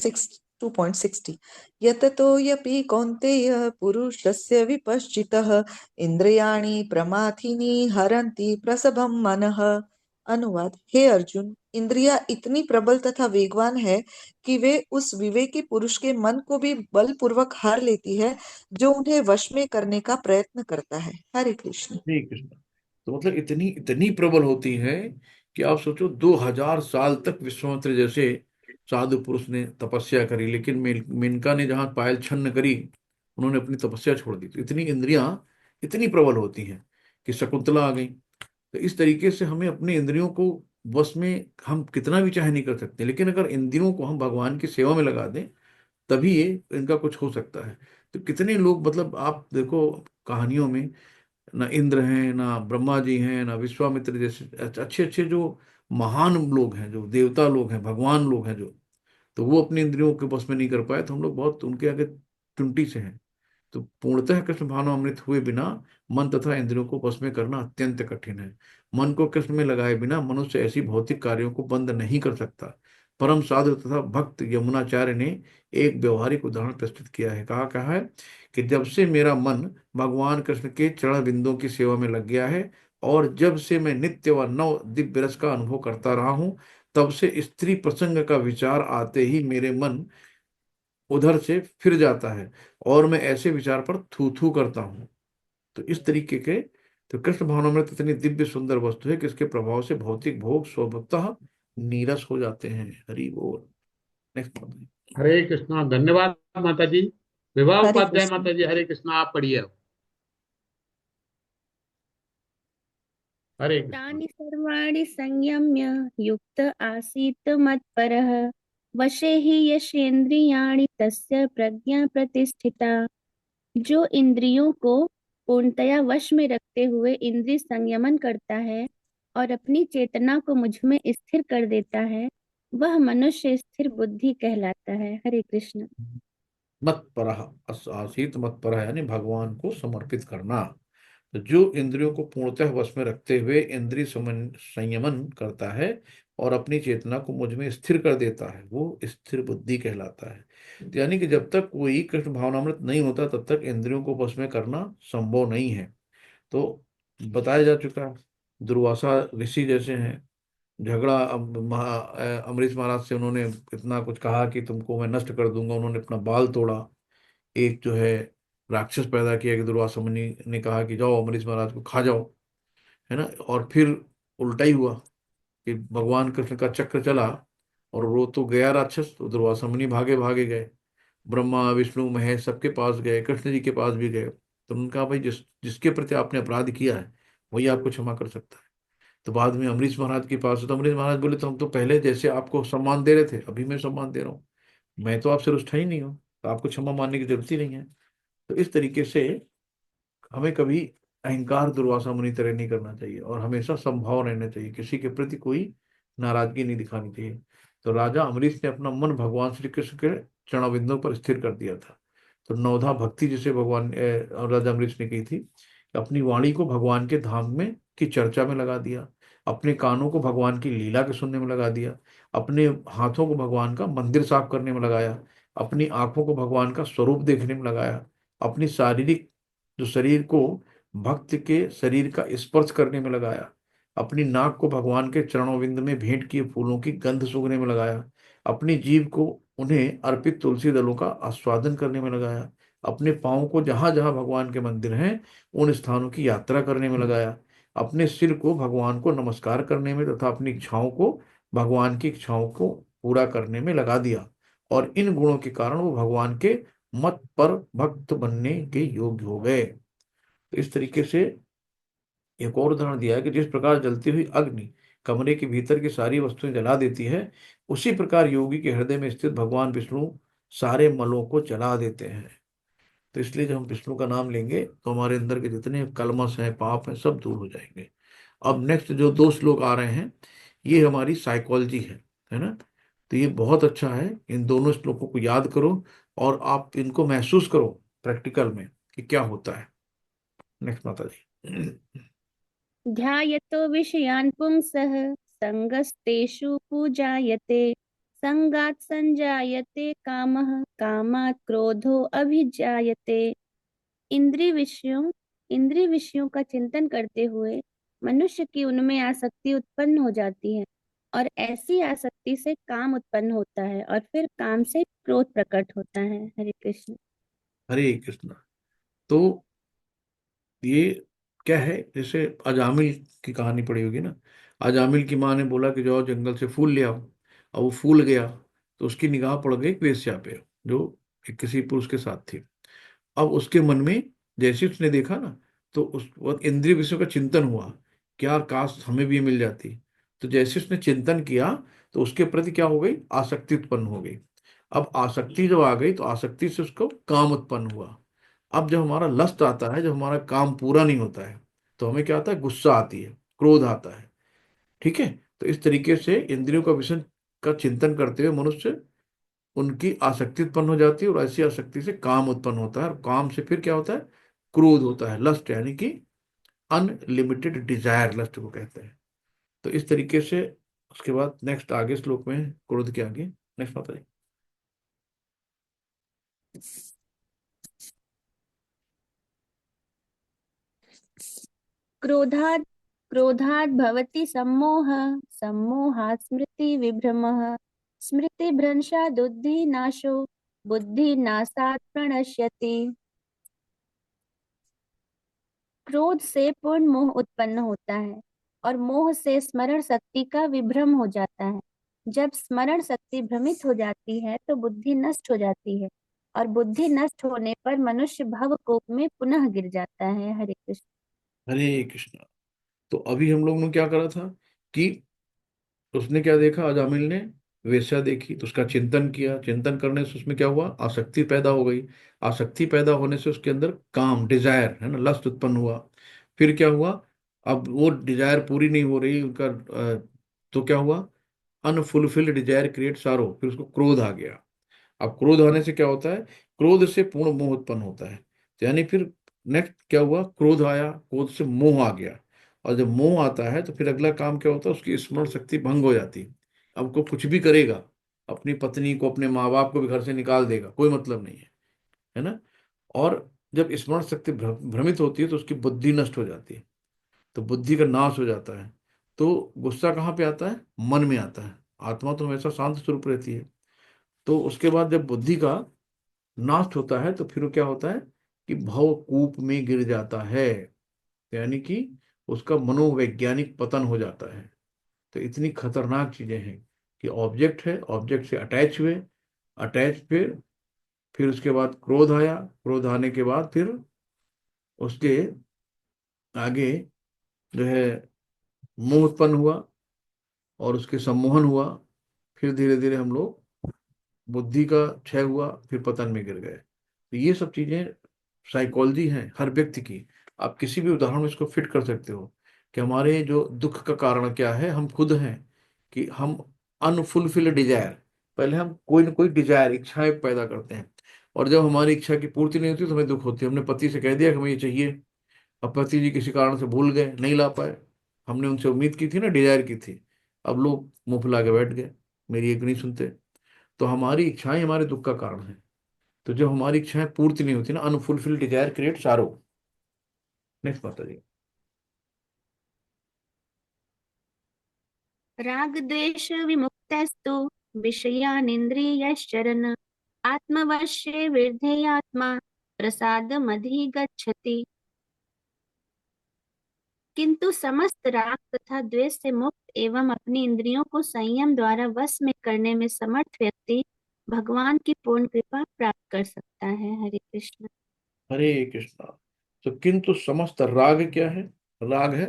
2.60। यततो यपि कौन्तेय पुरुषस्य विपश्चितः इंद्रियाणि प्रमाथिनी हरन्ति प्रसभं मनः। अनुवाद। हे अर्जुन, इंद्रियां इतनी प्रबल तथा वेगवान है कि वे उस विवेकी पुरुष के मन को भी बलपूर्वक हार लेती है जो उन्हें वश में करने का प्रयत्न करता है। हरे कृष्ण। ठीक कृष्ण। तो मतलब इतनी इतनी प्रबल होती है कि आप सोचो 2000 साल तक विश्वामित्र जैसे साधु पुरुष ने तपस्या करी, लेकिन मेनका ने जहाँ पायल छन्न करी, उन्होंने अपनी तपस्या छोड़ दी। तो इतनी इंद्रियां इतनी प्रबल होती हैं कि शकुंतला आ गई। तो इस तरीके से हमें अपने इंद्रियों को बस में हम कितना भी चाहे नहीं कर सकते, लेकिन अगर इंद्रियों को हम भगवान की सेवा में लगा दें तभी ये इनका कुछ हो सकता है। तो कितने लोग, मतलब आप देखो कहानियों में, ना इंद्र हैं ना ब्रह्मा जी हैं ना विश्वामित्र जैसे अच्छे अच्छे जो महान लोग हैं, जो देवता लोग हैं, भगवान लोग हैं, जो तो वो अपनी इंद्रियों के बस में नहीं कर पाए, तो हम लोग बहुत उनके आगे टुंटी से हैं। तो पूर्णतः कृष्ण भावनामृत हुए बिना मन तथा इंद्रियों को वश में करना अत्यंत कठिन है। मन को कृष्ण में लगाए बिना मनुष्य ऐसी भौतिक कार्यों को बंद नहीं कर सकता। परम साधु तथा भक्त यमुनाचार्य ने एक व्यवहारिक उदाहरण प्रस्तुत किया है। कहा है कि जब से मेरा मन भगवान कृष्ण के चरण बिंदुओं की सेवा में लग गया है, और जब से मैं नित्य व नव दिव्य रस का अनुभव करता रहा हूं, तब से स्त्री प्रसंग का विचार आते ही मेरे मन उधर से फिर जाता है और मैं ऐसे विचार पर थू थू करता हूँ। तो इस तरीके के, तो कृष्ण भावनामृत इतनी दिव्य सुंदर वस्तु है कि इसके प्रभाव से भौतिक भोग स्वतः नीरस हो जाते हैं। हरि बोल। नेक्स्ट। हरे कृष्णा। धन्यवाद माता जी। विवाह हरे उपाध्याय कृष्ण। माता जी, हरे कृष्णा, आप पढ़िए अब। हरे कृष्णा। तानि सर्वाणि संयम्य युक्त आसीत् मत्परः वशे हि यशेन्द्रियाणि तस्य प्रज्ञा प्रतिष्ठिता। जो इंद्रियों को पूर्णतया वश में रखते हुए इंद्रिय संयमन करता है और अपनी चेतना को मुझ में स्थिर कर देता है, वह मनुष्य स्थिर बुद्धि कहलाता है। हरे कृष्ण। मत्परः, आसीत मत्परः यानी भगवान को समर्पित करना। तो जो इंद्रियों को पूर्णतः वश में रखते हुए इंद्रिय संयमन करता है और अपनी चेतना को मुझ में स्थिर कर देता है, वो स्थिर बुद्धि कहलाता है। तो यानी कि जब तक कोई कृष्ण भावनामृत नहीं होता तब तक इंद्रियों को वश में करना संभव नहीं है। तो बताया जा चुका है, दुर्वासा ऋषि जैसे हैं, झगड़ा अमरीश महाराज से उन्होंने इतना कुछ कहा कि तुमको मैं नष्ट कर दूंगा, उन्होंने अपना बाल तोड़ा। एक जो है राक्षस पैदा किया कि दुर्वासा मुनि ने कहा कि जाओ अमरीश महाराज को खा जाओ, है ना। और फिर उल्टा ही हुआ कि भगवान कृष्ण का चक्र चला और वो तो गया राक्षस, तो दुर्वासा मुनि भागे भागे गए, ब्रह्मा विष्णु महेश सबके पास गए, कृष्ण जी के पास भी गए। तो उन्होंने कहा भाई जिसके प्रति आपने अपराध किया है वही आपको क्षमा कर सकता है। तो बाद में अमरीश महाराज के पास, तो अमरीश महाराज बोले तो हम तो पहले जैसे आपको सम्मान दे रहे थे अभी मैं सम्मान दे रहा हूँ, मैं तो आपसे रुष्टा ही नहीं हूँ, तो आपको क्षमा मानने की जरूरत ही नहीं है। तो इस तरीके से हमें कभी अहंकार दुर्वासा मुनि तरह नहीं करना चाहिए और हमेशा संभाव रहना चाहिए, किसी के प्रति कोई नाराजगी नहीं दिखानी चाहिए। तो राजा अमरीश ने अपना मन भगवान श्री कृष्ण के चरणों पर स्थिर कर दिया था। तो नवधा भक्ति जिसे भगवान राजा अमरीश ने की थी, अपनी वाणी को भगवान के धाम में की चर्चा में लगा दिया, अपने कानों को भगवान की लीला के सुनने में लगा दिया, अपने हाथों को भगवान का मंदिर साफ करने में लगाया, अपनी आंखों को भगवान का स्वरूप देखने में लगाया, अपनी शारीरिक जो शरीर को भक्त के शरीर का स्पर्श करने में लगाया, अपनी नाक को भगवान के चरणों में भेंट किए फूलों की गंध सूंघने में लगाया, अपनी जीभ को उन्हें अर्पित तुलसी दलों का आस्वादन करने में लगाया, अपने पाँव को जहां जहां भगवान के मंदिर हैं उन स्थानों की यात्रा करने में लगाया, अपने सिर को भगवान को नमस्कार करने में तथा अपनी इच्छाओं को भगवान की इच्छाओं को पूरा करने में लगा दिया। और इन गुणों के कारण वो भगवान के मत पर भक्त बनने के योग्य हो गए। तो इस तरीके से एक और उदाहरण दिया है कि जिस प्रकार जलती हुई अग्नि कमरे के भीतर की सारी वस्तुएं जला देती है, उसी प्रकार योगी के हृदय में स्थित भगवान विष्णु सारे मलों को जला देते हैं। तो इसलिए जब हम विष्णु का नाम लेंगे तो हमारे अंदर के जितने कलमश हैं, पाप हैं, सब दूर हो जाएंगे। अब नेक्स्ट जो दो श्लोक आ रहे हैं, ये हमारी साइकोलॉजी है ना। तो ये बहुत अच्छा है, इन दोनों श्लोकों को याद करो और आप इनको महसूस करो प्रैक्टिकल में कि क्या होता है। नेक्स्ट माता जी। ध्यायतो विषयान् पुंसः सङ्गस्तेषु पूजायते संगात् संजायते कामः कामात् क्रोधो अभिजायते। इंद्रिय विषयों का चिंतन करते हुए मनुष्य की उनमें आसक्ति उत्पन्न हो जाती है और ऐसी आसक्ति से काम उत्पन्न होता है और फिर काम से क्रोध प्रकट होता है। हरे कृष्ण। हरे कृष्ण। तो ये क्या है, जैसे अजामिल की कहानी पड़ी होगी ना। अजामिल की माँ ने बोला कि जाओ जंगल से फूल ले आओ। अब वो फूल गया तो उसकी निगाह पड़ गई एक वेश्या पे जो किसी पुरुष के साथ थी। अब उसके मन में जैसे ही उसने देखा ना, तो उस वक्त इंद्रिय विषयों का चिंतन हुआ कि यार काश हमें भी ये मिल जाती। तो जैसे उसने चिंतन किया तो उसके प्रति क्या हो गई, आसक्ति उत्पन्न हो गई। अब आसक्ति जब आ गई तो आसक्ति से उसको काम उत्पन्न हुआ। अब जब हमारा लस्ट आता है, जब हमारा काम पूरा नहीं होता है, तो हमें क्या आता है, गुस्सा आती है, क्रोध आता है। ठीक है। तो इस तरीके से इंद्रियों का विषय का चिंतन करते हुए मनुष्य उनकी आसक्ति उत्पन्न हो जाती है और ऐसी आसक्ति से काम उत्पन्न होता है और काम से फिर क्या होता है, क्रोध होता है, लस्ट, यानी कि अनलिमिटेड डिजायर, लस्ट को कहते हैं। तो इस तरीके से उसके बाद नेक्स्ट आगे श्लोक में है, क्रोध के आगे। नेक्स्ट माता जी। क्रोधात् क्रोधात् भवति सम्मोहः सम्मोहात् स्मृति विभ्रमः स्मृतिभ्रंशात् बुद्धिनाशो बुद्धिनाशात् प्रणश्यति। क्रोध से पूर्ण मोह उत्पन्न होता है और मोह से स्मरण शक्ति का विभ्रम हो जाता है। जब स्मरण शक्ति भ्रमित हो जाती है तो बुद्धि नष्ट हो जाती है और बुद्धि नष्ट होने पर मनुष्य भवकूप में पुनः गिर जाता है। हरे कृष्ण। हरे कृष्णा। तो अभी हम लोग ने क्या करा था कि उसने क्या देखा, अजामिल ने वेश्या देखी तो उसका चिंतन किया, चिंतन करने से उसमें क्या हुआ, आसक्ति पैदा हो गई। आसक्ति पैदा होने से उसके अंदर काम, डिजायर है ना, लस्ट उत्पन्न हुआ। फिर क्या हुआ, अब वो डिजायर पूरी नहीं हो रही उनका, तो क्या हुआ, अनफुलफिल्ड डिजायर क्रिएट सारो, फिर उसको क्रोध आ गया। अब क्रोध आने से क्या होता है, क्रोध से पूर्ण मोह उत्पन्न होता है। तो यानी फिर नेक्स्ट क्या हुआ, क्रोध आया, क्रोध से मोह आ गया। और जब मोह आता है तो फिर अगला काम क्या होता है, उसकी स्मरण शक्ति भंग हो जाती है। अब को कुछ भी करेगा, अपनी पत्नी को, अपने माँ बाप को भी घर से निकाल देगा, कोई मतलब नहीं है ना। और जब स्मरण शक्ति भ्रमित होती है तो उसकी बुद्धि नष्ट हो जाती है, तो बुद्धि का नाश हो जाता है। तो गुस्सा कहाँ पे आता है, मन में आता है। आत्मा तो हमेशा शांत स्वरूप रहती है। तो उसके बाद जब बुद्धि का नाश होता है तो फिर वो क्या होता है कि भवकूप में गिर जाता है, यानी कि उसका मनोवैज्ञानिक पतन हो जाता है। तो इतनी खतरनाक चीजें हैं कि ऑब्जेक्ट है, ऑब्जेक्ट से अटैच हुए, अटैच फिर उसके बाद क्रोध आया, क्रोध आने के बाद फिर उसके आगे जो है मोह उत्पन्न हुआ और उसके सम्मोहन हुआ। फिर धीरे धीरे हम लोग, बुद्धि का क्षय हुआ, फिर पतन में गिर गए। तो ये सब चीजें साइकोलॉजी है हर व्यक्ति की। आप किसी भी उदाहरण में इसको फिट कर सकते हो कि हमारे जो दुख का कारण क्या है, हम खुद हैं कि हम अनफुलफिल्ड डिजायर, पहले हम कोई ना कोई डिजायर, इच्छाएं पैदा करते हैं, और जब हमारी इच्छा की पूर्ति नहीं होती तो हमें दुख होती है। हमने पति से कह दिया कि हमें ये चाहिए, अब पति जी किसी कारण से भूल गए, नहीं ला पाए, हमने उनसे उम्मीद की थी ना, डिजायर की थी, अब लोग मुंह फुला के बैठ गए, मेरी एक नहीं सुनते। तो हमारी इच्छाएं हमारे दुख का कारण है। तो जब हमारी इच्छाएं पूर्ति नहीं होती ना, अनफुलफिल्ड डिजायर क्रिएट सारो। नेक्स्ट माता जी। राग द्वेष विमुक्तस्तु विषयानिन्द्रियश्चरन् आत्मवश्ये विधेयात्मा प्रसादमधिगच्छति। किंतु समस्त राग तथा द्वेष से मुक्त एवं अपनी इंद्रियों को संयम द्वारा वश में करने में समर्थ व्यक्ति भगवान की पूर्ण कृपा प्राप्त कर सकता है। हरे कृष्ण। हरे कृष्णा। तो किंतु समस्त राग क्या है? राग है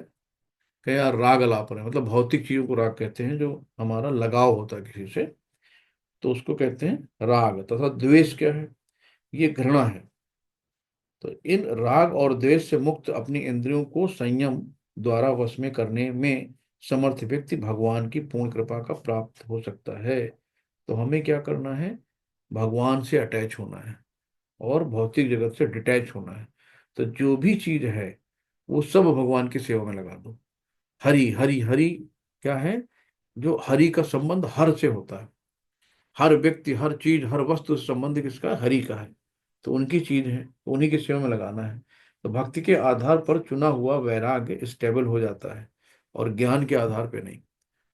क्या? राग अलाप है, मतलब भौतिक चीजों को राग कहते हैं, जो हमारा लगाव होता है किसी से, तो उसको कहते हैं राग। तथा द्वेष क्या है? ये घृणा है। तो इन राग और द्वेष से मुक्त अपनी इंद्रियों को संयम द्वारा वश में करने में समर्थ व्यक्ति भगवान की पूर्ण कृपा का प्राप्त हो सकता है। तो हमें क्या करना है? भगवान से अटैच होना है और भौतिक जगत से डिटैच होना है। तो जो भी चीज है वो सब भगवान की सेवा में लगा दो। हरि हरि हरि क्या है? जो हरि का संबंध हर से होता है, हर व्यक्ति, हर चीज, हर वस्तु से संबंध किसका है? हरि का है। तो उनकी चीज है, तो उन्हीं की सेवा में लगाना है। तो भक्ति के आधार पर चुना हुआ वैराग्य स्टेबल हो जाता है, और ज्ञान के आधार पे नहीं।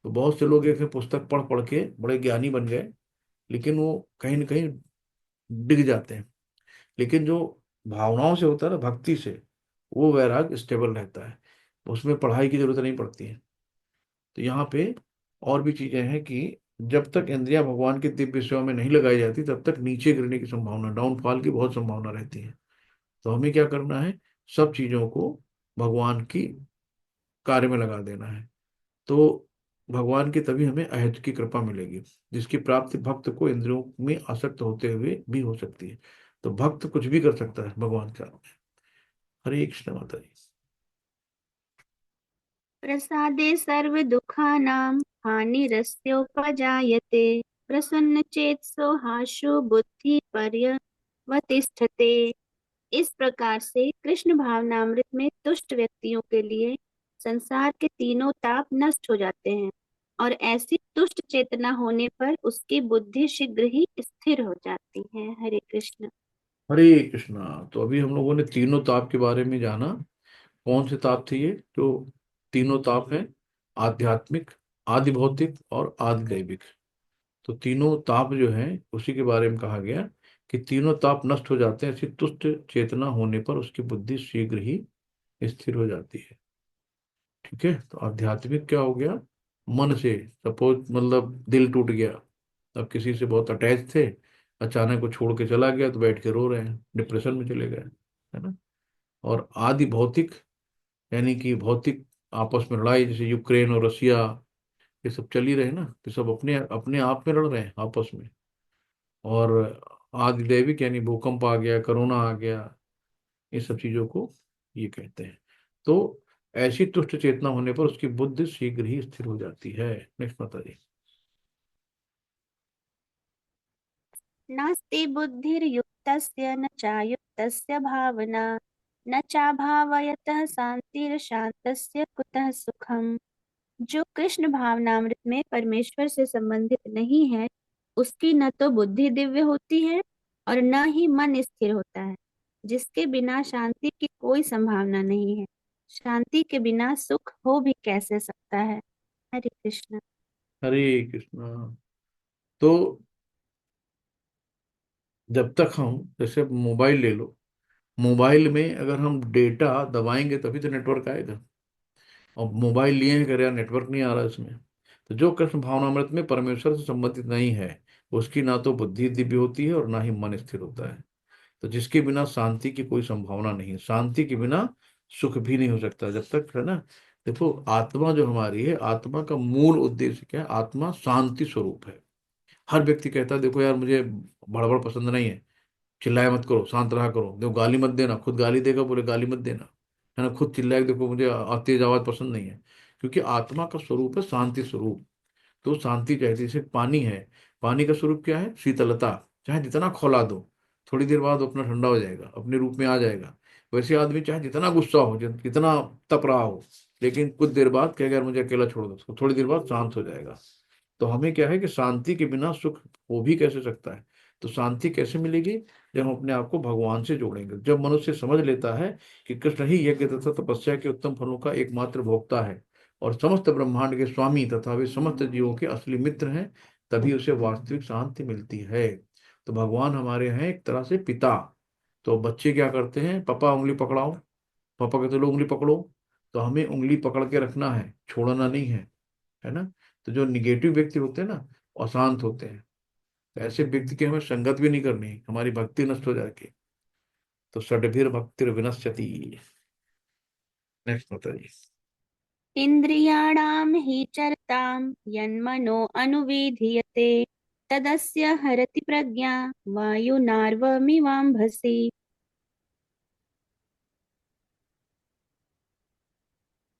तो बहुत से लोग एक पुस्तक पढ़ पढ़ के बड़े ज्ञानी बन गए, लेकिन वो कहीं ना कहीं डिग जाते हैं। लेकिन जो भावनाओं से होता है ना, भक्ति से, वो वैराग्य स्टेबल रहता है, उसमें पढ़ाई की जरूरत नहीं पड़ती है। तो यहाँ पे और भी चीजें हैं कि जब तक इंद्रियां भगवान की दिव्य सेवा में नहीं लगाई जाती, तब तक नीचे गिरने की संभावना, डाउनफॉल की बहुत संभावना रहती है। तो हमें क्या करना है? सब चीजों को भगवान की कार्य में लगा देना है। तो भगवान की तभी हमें अहद की कृपा मिलेगी, जिसकी प्राप्ति भक्त को इंद्रियों में आसक्त होते हुए भी हो सकती है। तो भक्त कुछ भी कर सकता है भगवान का। हरे कृष्ण माता जी। प्रसादे सर्व दुखानां हानिरस्योपजायते प्रसन्न चेतसो हाशो बुद्धि पर्यवतिष्ठते। इस प्रकार से कृष्ण भावनामृत में तुष्ट व्यक्तियों के लिए संसार के तीनों ताप नष्ट हो जाते हैं, और ऐसी तुष्ट चेतना होने पर उसकी बुद्धि शीघ्र ही स्थिर हो जाती है। हरे कृष्ण। हरे कृष्णा। तो अभी हम लोगों ने तीनों ताप के बारे में जाना। कौन से ताप थे ये? जो तीनों ताप हैं, आध्यात्मिक, आदि भौतिक और आदि दैविक। तो तीनों ताप जो हैं उसी के बारे में कहा गया कि तीनों ताप नष्ट हो जाते हैं ऐसी तुष्ट चेतना होने पर, उसकी बुद्धि शीघ्र ही स्थिर हो जाती है। ठीक है। तो आध्यात्मिक क्या हो गया? मन से, सपोज मतलब दिल टूट गया, अब किसी से बहुत अटैच थे, अचानक वो छोड़ के चला गया, तो बैठ के रो रहे हैं, डिप्रेशन में चले गए, है ना। और आदि भौतिक, यानी कि भौतिक आपस में लड़ाई, जैसे यूक्रेन और रसिया, ये सब चल ही रहे ना, तो सब अपने अपने आप में लड़ रहे हैं आपस में। और आदि दैविक यानी भूकंप आ गया, कोरोना आ गया, ये सब चीजों को ये कहते हैं। तो ऐसी तुष्ट चेतना होने पर उसकी बुद्धि शीघ्र ही स्थिर हो जाती है। नेक्स्ट माता जी। नास्ति बुद्धिर्युक्तस्य न चायुक्तस्य भावना न चाभावयतः शांतिर्शान्तस्य कुतः सुखम। जो कृष्ण भावनामृत में परमेश्वर से संबंधित नहीं है, उसकी न तो बुद्धि दिव्य होती है और न ही मन स्थिर होता है। जिसके बिना शांति की कोई संभावना नहीं है, शांति के बिना सुख हो भी कैसे सकता है। हरे कृष्ण। हरे कृष्णा। तो जब तक हम, जैसे मोबाइल ले लो, मोबाइल में अगर हम डेटा दबाएंगे तभी तो नेटवर्क आएगा। और मोबाइल लिए हैं, कर यार नेटवर्क नहीं आ रहा इसमें। तो जो कृष्ण भावनामृत में परमेश्वर से संबंधित नहीं है, उसकी ना तो बुद्धि दिव्य होती है और ना ही मन स्थिर होता है। तो जिसके बिना शांति की कोई संभावना नहीं है, शांति के बिना सुख भी नहीं हो सकता जब तक, है ना। देखो, आत्मा जो हमारी है, आत्मा का मूल उद्देश्य क्या है? आत्मा शांति स्वरूप है। हर व्यक्ति कहता है देखो यार मुझे बड़बड़ पसंद नहीं है, चिल्लाए मत करो, शांत रहा करो, देखो गाली मत देना, खुद गाली देगा, बोले गाली मत देना, है ना। खुद चिल्लाए, देखो मुझे तेज आवाज पसंद नहीं है। क्योंकि आत्मा का स्वरूप है शांति स्वरूप। तो शांति चाहती है, जैसे पानी है, पानी का स्वरूप क्या है? शीतलता। चाहे जितना खौला दो, थोड़ी देर बाद अपना ठंडा हो जाएगा, अपने रूप में आ जाएगा। वैसे आदमी चाहे जितना गुस्सा हो, जितना तप रहा हो, लेकिन कुछ देर बाद कहेगा यार मुझे अकेला छोड़ दो, उसको थोड़ी देर बाद शांत हो जाएगा। तो हमें क्या है कि शांति के बिना सुख हो भी कैसे सकता है? तो शांति कैसे मिलेगी? जब हम अपने आप को भगवान से जोड़ेंगे। जब मनुष्य समझ लेता है कि कृष्ण ही यज्ञ तथा तपस्या के उत्तम फलों का एकमात्र भोक्ता है और समस्त ब्रह्मांड के स्वामी तथा वे समस्त जीवों के असली मित्र हैं, तभी उसे वास्तविक शांति मिलती है। तो भगवान हमारे हैं एक तरह से पिता। तो बच्चे क्या करते हैं? पापा उंगली पकड़ाओ, पापा कहते लो उंगली पकड़ो। तो हमें उंगली पकड़ के रखना है, छोड़ना नहीं है ना? तो जो निगेटिव व्यक्ति होते हैं ना, अशांत होते हैं, तो ऐसे व्यक्ति की हमें संगत भी नहीं करनी, हमारी भक्ति नष्ट हो जाएगी। तो षड्भिर भक्तिर विनश्यति। नेक्स्ट बताइए। इन्द्रियाणां हि चरतां यन्मनो अनुविधीयते तदस्य हरति प्रज्ञा वायुनार्वमिवाम्भसि।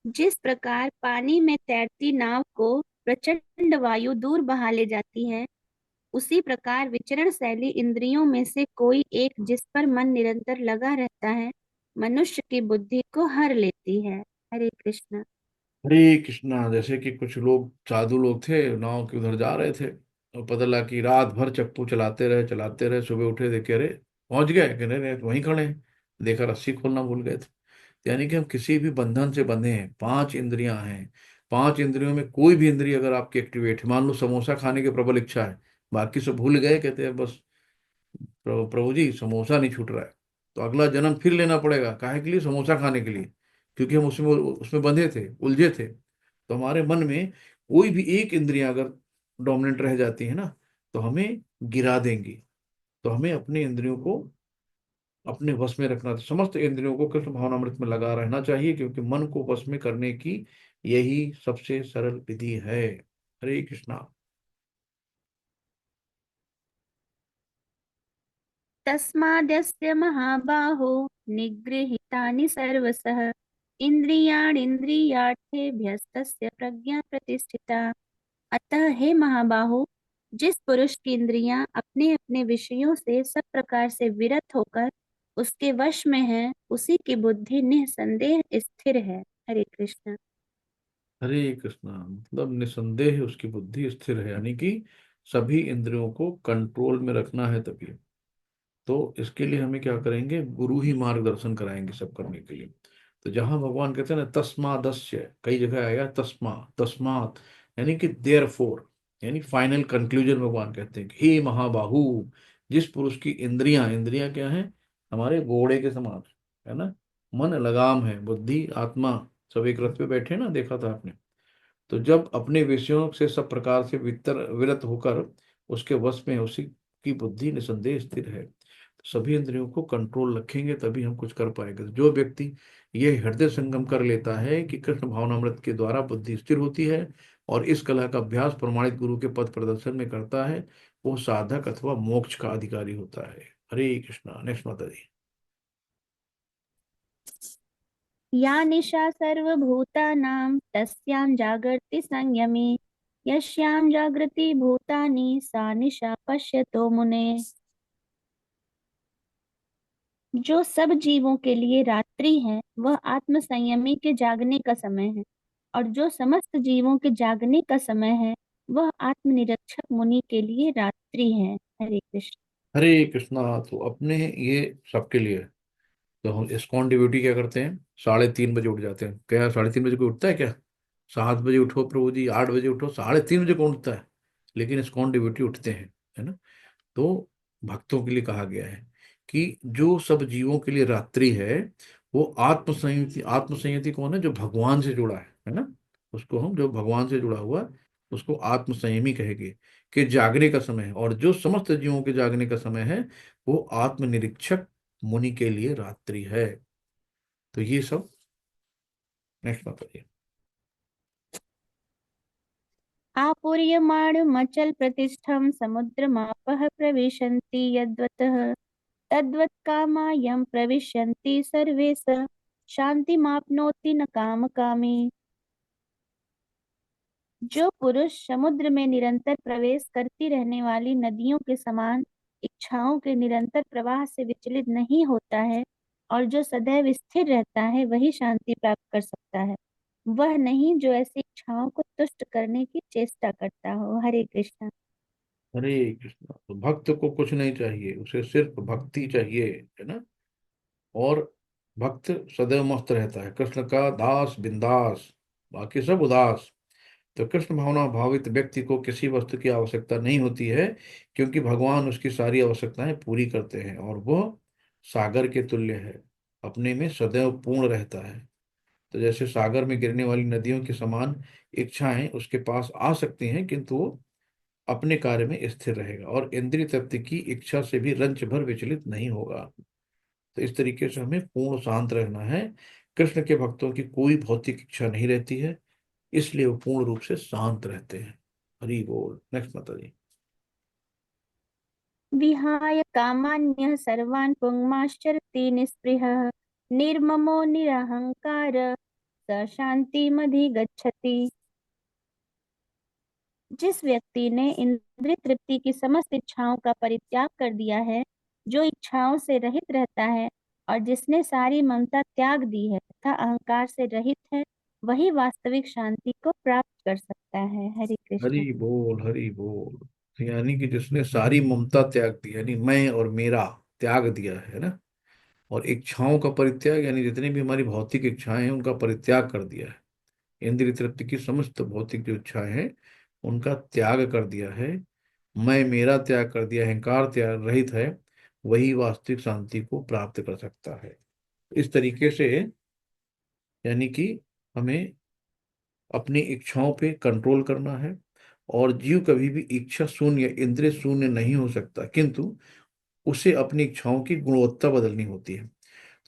जिस प्रकार पानी में तैरती नाव को प्रचंड वायु दूर बहा ले जाती है, उसी प्रकार विचरण शैली इंद्रियों में से कोई एक जिस पर मन निरंतर लगा रहता है, मनुष्य की बुद्धि को हर लेती है। हरे कृष्ण। हरे कृष्णा। जैसे कि कुछ लोग, साधु लोग थे, नाव के उधर जा रहे थे, और पता लगा कि रात भर चप्पू चलाते रहे, सुबह उठे देखे अरे पहुंच गए, कि नहीं नहीं, वहीं खड़े हैं। देखा रस्सी खोलना भूल गए थे। यानी कि हम किसी भी बंधन से बंधे हैं। पांच इंद्रियां हैं, पांच इंद्रियों में कोई भी इंद्रिय अगर आपकी एक्टिवेट है, मान लो समोसा खाने की प्रबल इच्छा है, बाकी सब भूल गए, कहते हैं बस प्रभु जी समोसा नहीं छूट रहा है, तो अगला जन्म फिर लेना पड़ेगा। काहे के लिए? समोसा खाने के लिए। क्योंकि हम उसमें उसमें बंधे थे, उलझे थे। तो हमारे मन में कोई भी एक इंद्रिया अगर डोमिनेंट रह जाती है ना, तो हमें गिरा देंगी। तो हमें अपने इंद्रियों को अपने वश में रखना, समस्त इंद्रियों को कृष्ण भावनामृत में लगा रहना चाहिए, क्योंकि मन को वश में करने की यही सबसे सरल विधि है। हरे कृष्णा। तस्माद्यस्य महाबाहो निगृहीतानि सर्वशः इन्द्रियाणीन्द्रियार्थेभ्यस्तस्य प्रज्ञा प्रतिष्ठिता। अतः हे महाबाहो, जिस पुरुष की इंद्रियां अपने अपने विषयों से सब प्रकार से विरत होकर उसके वश में है, उसी की बुद्धि निसंदेह स्थिर है। हरे कृष्ण। हरे कृष्णा मतलब निसंदेह उसकी बुद्धि स्थिर है, यानी कि सभी इंद्रियों को कंट्रोल में रखना है तभी। तो इसके लिए हमें क्या करेंगे? गुरु ही मार्गदर्शन कराएंगे सब करने के लिए। तो जहां भगवान कहते हैं ना तस्मादस्य, कई जगह आया तस्मा, तस्मात, यानी कि देयर फोर, यानी फाइनल कंक्लूजन भगवान कहते हैं कि हे महाबाहु, जिस पुरुष की इंद्रियां, इंद्रियां क्या है? हमारे घोड़े के समान है ना। मन लगाम है, बुद्धि आत्मा सब एक रथ पे बैठे हैं ना, देखा था आपने। तो जब अपने विषयों से सब प्रकार से विरत होकर उसके वश में है, उसी की बुद्धि निसंदेह स्थिर है। तो सभी इंद्रियों को कंट्रोल रखेंगे तभी हम कुछ कर पाएंगे। तो जो व्यक्ति ये हृदय संगम कर लेता है कि कृष्ण भावनामृत के द्वारा बुद्धि स्थिर होती है और इस कला का अभ्यास प्रमाणित गुरु के पद प्रदर्शन में करता है, वो साधक अथवा मोक्ष का अधिकारी होता है। हरे कृष्णा। नेक्स्ट माता जी। या निशा सर्वभूतानां तस्यां जागर्ति संयमी यस्यां जागृति भूतानि सा निशा पश्यतो मुने। जो सब जीवों के लिए रात्रि है, वह आत्म संयमी के जागने का समय है, और जो समस्त जीवों के जागने का समय है, वह आत्मनिरीक्षक मुनि के लिए रात्रि है। हरे कृष्ण। हरे कृष्णा। तो अपने ये सबके लिए है। तो हम इस्कॉन डिवोटी क्या करते हैं? 3:30 बजे उठ जाते हैं। क्या 3:30 बजे कोई उठता है क्या? 7 बजे उठो प्रभु जी, 8 बजे उठो, 3:30 बजे कौन उठता है? लेकिन इस्कॉन डिवोटी उठते हैं, है ना। तो भक्तों के लिए कहा गया है कि जो सब जीवों के लिए रात्रि है, वो आत्म संयति। आत्म संयति कौन है? जो भगवान से जुड़ा है ना। उसको हम, जो भगवान से जुड़ा हुआ है, उसको आत्म संयमी कहेंगे, कि जागने का समय है। और जो समस्त जीवों के जागने का समय है, वो आत्मनिरीक्षक मुनि के लिए रात्रि है। तो ये सब नेक्स्ट बात है। आपूर्यमाणमचल प्रतिष्ठं समुद्रमापः प्रविशन्ति यद्वतः तद्वत् कामायं प्रविशन्ति सर्वे स शान्तिमाप्नोति न कामकामी। जो पुरुष समुद्र में निरंतर प्रवेश करती रहने वाली नदियों के समान इच्छाओं के निरंतर प्रवाह से विचलित नहीं होता है और जो सदैव स्थिर रहता है, वही शांति प्राप्त कर सकता है। वह नहीं जो ऐसी इच्छाओं को तुष्ट करने की चेष्टा करता हो। हरे कृष्णा। हरे कृष्णा। तो भक्त को कुछ नहीं चाहिए, उसे सिर्फ भक्ति चाहिए, है ना। और भक्त सदैव मस्त रहता है, कृष्ण का दास बिंदास, बाकी सब उदास। तो कृष्ण भावना भावित व्यक्ति को किसी वस्तु की आवश्यकता नहीं होती है, क्योंकि भगवान उसकी सारी आवश्यकताएं पूरी करते हैं और वह सागर के तुल्य है, अपने में सदैव पूर्ण रहता है। तो जैसे सागर में गिरने वाली नदियों के समान इच्छाएं उसके पास आ सकती हैं, किंतु वो अपने कार्य में स्थिर रहेगा और इंद्रिय तृप्ति की इच्छा से भी रंच भर विचलित नहीं होगा। तो इस तरीके से हमें पूर्ण शांत रहना है। कृष्ण के भक्तों की कोई भौतिक इच्छा नहीं रहती है, इसलिए वो पूर्ण रूप से शांत रहते हैं। हरि बोल। नेक्स्ट माता जी। विहाय कामान्यः सर्वान् पुंमाश्चरति निःस्पृहः निर्ममो निरहङ्कार स शान्तिमधिगच्छति। जिस व्यक्ति ने इंद्रिय तृप्ति की समस्त इच्छाओं का परित्याग कर दिया है, जो इच्छाओं से रहित रहता है और जिसने सारी ममता त्याग दी है तथा अहंकार से रहित है, वही वास्तविक शांति को प्राप्त कर सकता है। हरे हरि कृष्ण। बोल हरि बोल। यानी कि जिसने सारी ममता त्याग दी, यानी मैं और मेरा त्याग दिया है ना, और इच्छाओं का परित्याग, यानी जितनी भी हमारी भौतिक इच्छाएं हैं उनका परित्याग कर दिया है। इंद्रिय तृप्ति की समस्त भौतिक जो इच्छाएं हैं उनका त्याग कर दिया है, मैं मेरा त्याग कर दिया, अहंकार त्याग रहित है, वही वास्तविक शांति को प्राप्त कर सकता है। इस तरीके से यानी कि हमें अपनी इच्छाओं पे कंट्रोल करना है। और जीव कभी भी इच्छा शून्य, इंद्रिय शून्य नहीं हो सकता, किंतु उसे अपनी इच्छाओं की गुणवत्ता बदलनी होती है।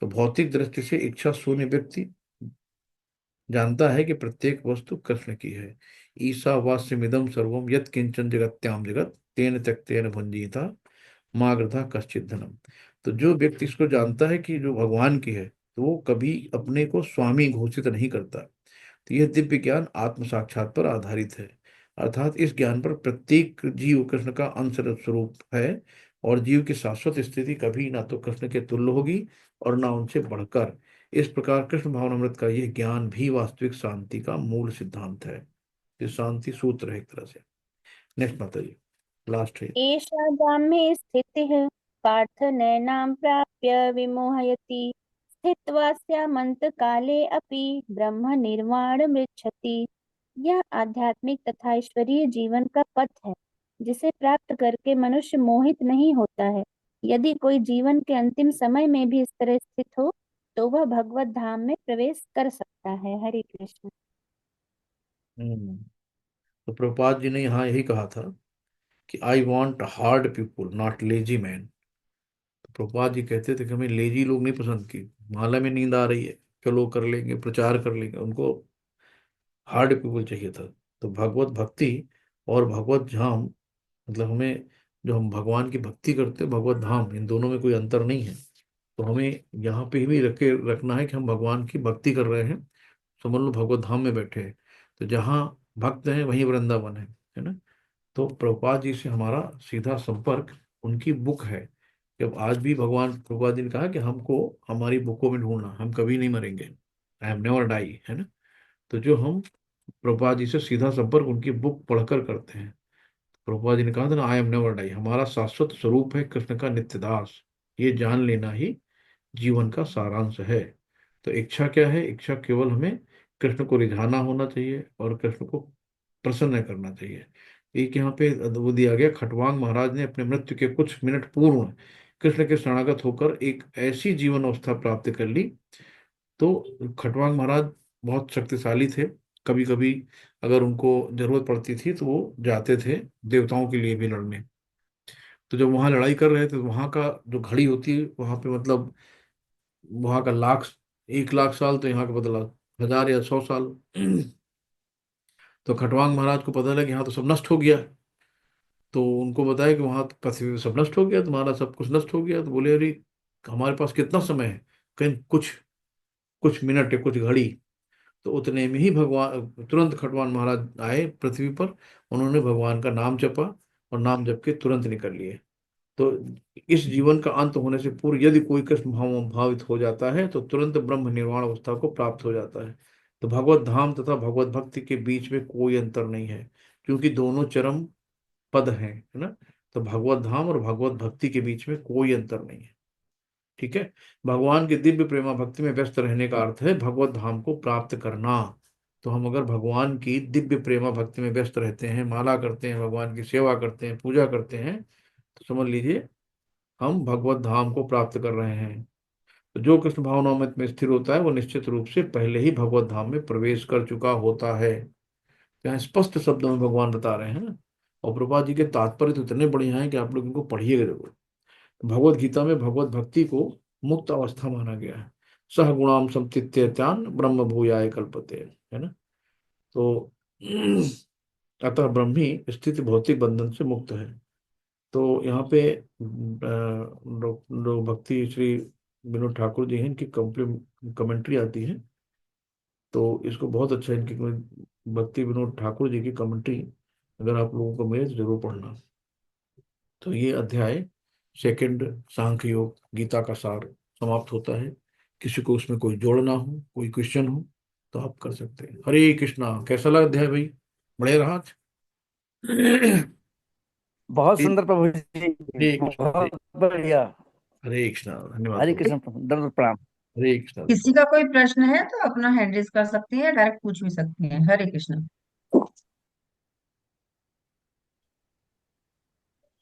तो भौतिक दृष्टि से इच्छा शून्य व्यक्ति जानता है कि प्रत्येक वस्तु कृष्ण की है। ईशावास्यमिदं सर्वम यत् किंचन जगत्याम जगत तेन त्यक्तेन भुंजीता मागधा कश्चित धनम। तो जो व्यक्ति इसको जानता है कि जो भगवान की है, तो वो कभी अपने को स्वामी घोषित नहीं करता। तो यह दिव्य ज्ञान आत्म साक्षात पर आधारित है, अर्थात इस ज्ञान पर प्रत्येक जीव कृष्ण का अंश स्वरूप है, और जीव की शाश्वत स्थिति कभी ना तो कृष्ण के तुल्य होगी और ना उनसे बढ़कर। इस प्रकार कृष्ण भावनामृत का यह ज्ञान भी वास्तविक शांति का मूल सिद्धांत है। ये शांति सूत्र है एक तरह से। नेक्स्ट माता जी, लास्ट है। एषा ग्राम्ये स्थितिः पार्थ नैनां प्राप्य विमोहयति स्थित्वा स्यामन्तकाले अपि ब्रह्म निर्वाणमृच्छति। यह आध्यात्मिक तथा ईश्वरीय जीवन का पथ है, जिसे प्राप्त करके मनुष्य मोहित नहीं होता है। यदि कोई जीवन के अंतिम समय में भी इस तरह स्थित हो, तो वह भगवत धाम में प्रवेश कर सकता है। हरे कृष्ण। हम्म। तो प्रभुपाद जी ने यहाँ यही कहा था कि I want hard people not lazy man. तो प्रभुपाद जी कहते थे कि हमें लेजी लोग नहीं पसंद, की माला में नींद आ रही है, चलो कर लेंगे, प्रचार कर लेंगे, उनको हार्ड पीपल चाहिए था। तो भगवत भक्ति और भगवत धाम, मतलब हमें, जो हम भगवान की भक्ति करते हैं, भगवत धाम, इन दोनों में कोई अंतर नहीं है। तो हमें यहाँ पे भी रखना है कि हम भगवान की भक्ति कर रहे हैं, समझ लो भगवत धाम में बैठे हैं। तो जहाँ भक्त हैं वहीं वृंदावन है ना। तो प्रभुपाद जी से हमारा सीधा संपर्क उनकी बुक है। जब आज भी भगवान प्रभुपाद जी ने कहा कि हमको हमारी बुकों में ढूंढना, हम कभी नहीं मरेंगे, आई एम नेवर डाई, है ना। तो जो हम प्रभुपाद जी से सीधा संपर्क उनकी बुक पढ़कर करते हैं। प्रभुपाद जी ने कहा था ना, आई एम नेवर डाई, हमारा शाश्वत स्वरूप है कृष्ण का नित्य दास, ये जान लेना ही जीवन का सारांश है। तो इच्छा क्या है? इच्छा केवल हमें कृष्ण को रिझाना होना चाहिए और कृष्ण को प्रसन्न करना चाहिए। एक यहाँ पे वो दिया गया, खटवांग महाराज ने अपने मृत्यु के कुछ मिनट पूर्व कृष्ण के शरणागत होकर एक ऐसी जीवन अवस्था प्राप्त कर ली। तो खटवांग महाराज बहुत शक्तिशाली थे। कभी कभी अगर उनको जरूरत पड़ती थी तो वो जाते थे देवताओं के लिए भी लड़ने। तो जब वहां लड़ाई कर रहे थे तो वहां का जो घड़ी होती है वहां पे, मतलब वहां का लाख, 1 लाख साल, तो यहाँ का बदला 1000 या 100 साल। तो खटवांग महाराज को पता लगा कि यहाँ तो सब नष्ट हो गया। तो उनको बताया कि वहां तो पृथ्वी पे सब नष्ट हो गया, तुम्हारा सब कुछ नष्ट हो गया। तो बोले अरे हमारे पास कितना समय है? कहीं कुछ कुछ मिनट है, कुछ घड़ी। तो उतने में ही भगवान तुरंत खटवान महाराज आए पृथ्वी पर। उन्होंने भगवान का नाम जपा और नाम जप के तुरंत निकल लिए। तो इस जीवन का अंत होने से पूर्व यदि कोई कृष्ण भाव भावित हो जाता है तो तुरंत ब्रह्म निर्वाण अवस्था को प्राप्त हो जाता है। तो भगवत धाम तथा भगवत भक्ति के बीच में कोई अंतर नहीं है, क्योंकि दोनों चरम पद हैं, है ना। तो भगवत धाम और भगवत भक्ति के बीच में कोई अंतर नहीं है। ठीक है। भगवान के दिव्य प्रेमा भक्ति में व्यस्त रहने का अर्थ है भगवत धाम को प्राप्त करना। तो हम अगर भगवान की दिव्य प्रेमा भक्ति में व्यस्त रहते हैं, माला करते हैं, भगवान की सेवा करते हैं, पूजा करते हैं, तो समझ लीजिए हम भगवत धाम को प्राप्त कर रहे हैं। तो जो कृष्ण भावनामृत में स्थिर होता है वो निश्चित रूप से पहले ही भगवत धाम में प्रवेश कर चुका होता है। यहाँ स्पष्ट शब्दों में भगवान बता रहे हैं ना। और प्रभुपाद जी के तात्पर्य तो इतने बढ़िया हैं कि आप लोग इनको पढ़िएगा जरूर। भगवत गीता में भगवत भक्ति को मुक्त अवस्था माना गया है। सह गुणाम समतित्यतान ब्रह्म भूयाय कल्पते, है ना। तो अतः ब्रह्मी स्थिति भौतिक बंधन से मुक्त है। तो यहाँ पे जो भक्ति श्री विनोद ठाकुर जी हैं, इनकी कमेंट्री आती है। तो इसको बहुत अच्छा इनकी भक्ति विनोद ठाकुर जी की कमेंट्री अगर आप लोगों को मिले तो जरूर पढ़ना। तो ये अध्याय सेकंड सांख्य योग गीता का सार समाप्त होता है। किसी को उसमें कोई जोड़ना हो, कोई क्वेश्चन हो तो आप कर सकते हैं। हरे कृष्णा। कैसा लगा अध्याय भाई? बढ़िया रहा आज? बहुत सुंदर प्रभु जी। हरे कृष्ण। बहुत बढ़िया। हरे कृष्णा। धन्यवाद हरे प्रभु। कृष्ण, दंड प्रणाम। हरे कृष्णा। किसी का कोई प्रश्न है तो अपना हैंड रेज कर सकती है, डायरेक्ट पूछ भी सकती है। हरे कृष्ण।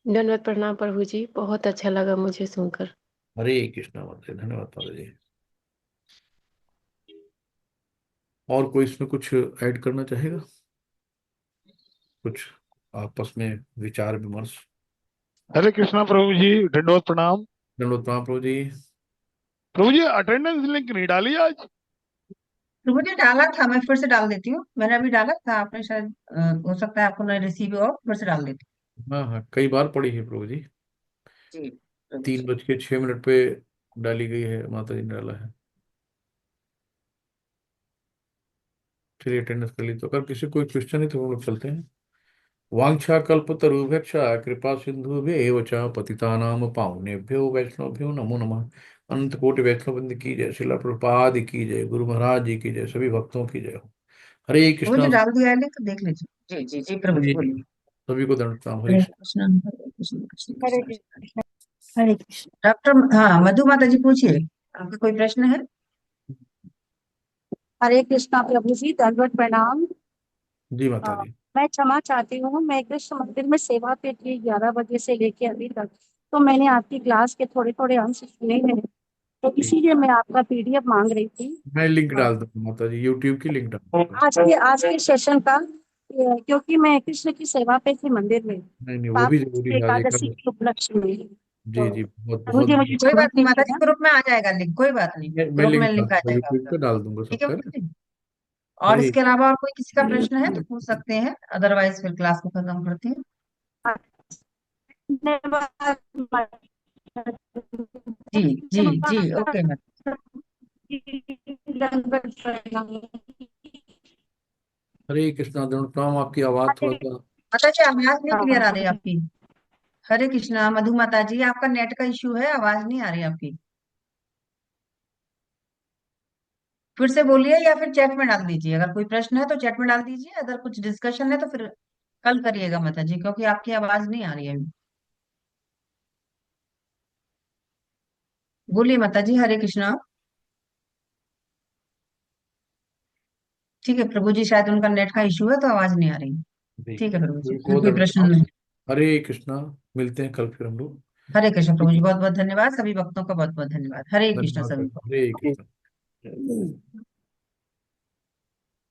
दंडवत प्रणाम प्रभु जी, बहुत अच्छा लगा मुझे सुनकर। हरे कृष्णा माता जी। धन्यवाद माता जी। और कोई इसमें कुछ ऐड करना चाहेगा? कुछ आपस में विचार विमर्श? हरे कृष्णा प्रभु जी, दंडवत प्रणाम। दंडोत प्रणाम प्रभु जी। प्रभु जी अटेंडेंस लिंक नहीं डाली आज? प्रभु जी डाला था, मैं फिर से डाल देती हूँ। मैंने अभी डाला था, आपने शायद हो सकता है आपको नहीं रिसीव हो, फिर से डाल देती हाँ हाँ, कई बार पढ़ी है प्रभु जी। हूँ। जी प्रभु जी। 3:06 पे डाली गई है, माता जी ने डाला है। चलिए अटेंडेंस कर ली। तो अगर किसी कोई क्वेश्चन है तो हम लोग चलते हैं। वांछा कल्पतरुभ्यक्षा कृपा सिंधुभ्येव च पतितानां पावनेभ्यो वैष्णवभ्यो नमो नमः। अनंत कोटि वैष्णव वृंद की जय। श्रील प्रभुपाद की जय। गुरु महाराज जी की जय। सभी भक्तों की जय हो। हरे प्रभु जी कृष्णा। डाल दिया है लिंक, देख लीजिए। जी जी जी प्रभु जी हरे बोलिए। सभी को दंड प्रणाम। हरे हरे कृष्ण। कृष्ण हरे कृष्ण कृष्ण हरे कृष्ण। कृष्ण। हरे कृष्ण। डॉक्टर, हाँ मधु माता जी पूछिए, आपका कोई प्रश्न है? हरे कृष्णा प्रभु जी, दंडवत प्रणाम। जी माता अ, जी। मैं क्षमा चाहती हूँ, मैं कृष्ण मंदिर में सेवा पे थी 11 बजे से लेके अभी तक। तो मैंने आपकी क्लास के थोड़े थोड़े अंश सुने हैं, तो ठीक। इसीलिए मैं आपका पीडीएफ मांग रही थी। मैं लिंक अ, डाल दूंगा माता जी, यूट्यूब की लिंक डाल दूंगा। आज के सेशन का, क्योंकि मैं कृष्ण की सेवा पे थी मंदिर में, नहीं नहीं, वो पाप भी जरूरी है आज एकादशी एकादशी। के उपलक्ष्य में। जी तो जी, बहुत प्रभु बहुत। जी मुझे कोई क्षमा बात नहीं माता जी, कीजिएगा। ग्रुप में आ जाएगा लिंक, कोई बात नहीं। मैं ग्रुप लिंक में डाल लिंक आ दूंगा, जाएगा यूट्यूब आपका। पे डाल दूंगा ठीक है सबका, है माता ना। जी। और हरे इसके अलावा और कोई किसी का प्रश्न है तो पूछ सकते हैं, अदरवाइज फिर क्लास को खत्म करते हैं। धन्यवाद। जी जी जी ओके मैम। हरे कृष्णा। दंड प्रणाम। आपकी आवाज थोड़ा सा। माता जी आवाज नहीं क्लियर आ रही आपकी। हरे कृष्णा मधु माता जी, आपका नेट का इश्यू है, आवाज नहीं आ रही आपकी। फिर से बोलिए या फिर चैट में डाल दीजिए। अगर कोई प्रश्न है तो चैट में डाल दीजिए, अगर कुछ डिस्कशन है तो फिर कल करिएगा माता जी, क्योंकि आपकी आवाज नहीं आ रही है अभी। बोलिए माता जी। हरे कृष्णा। ठीक है प्रभु जी, शायद उनका नेट का इश्यू है तो आवाज नहीं आ रही। जी, ठीक है प्रभु जी, फिर को कोई दंड प्रश्न प्रणाम। नहीं। हरे कृष्णा। मिलते हैं कल फिर हम लोग। हरे कृष्ण प्रभु जी, बहुत बहुत धन्यवाद। सभी भक्तों का बहुत बहुत धन्यवाद। हरे कृष्ण धन्यवाद। सभी को। हरे कृष्णा।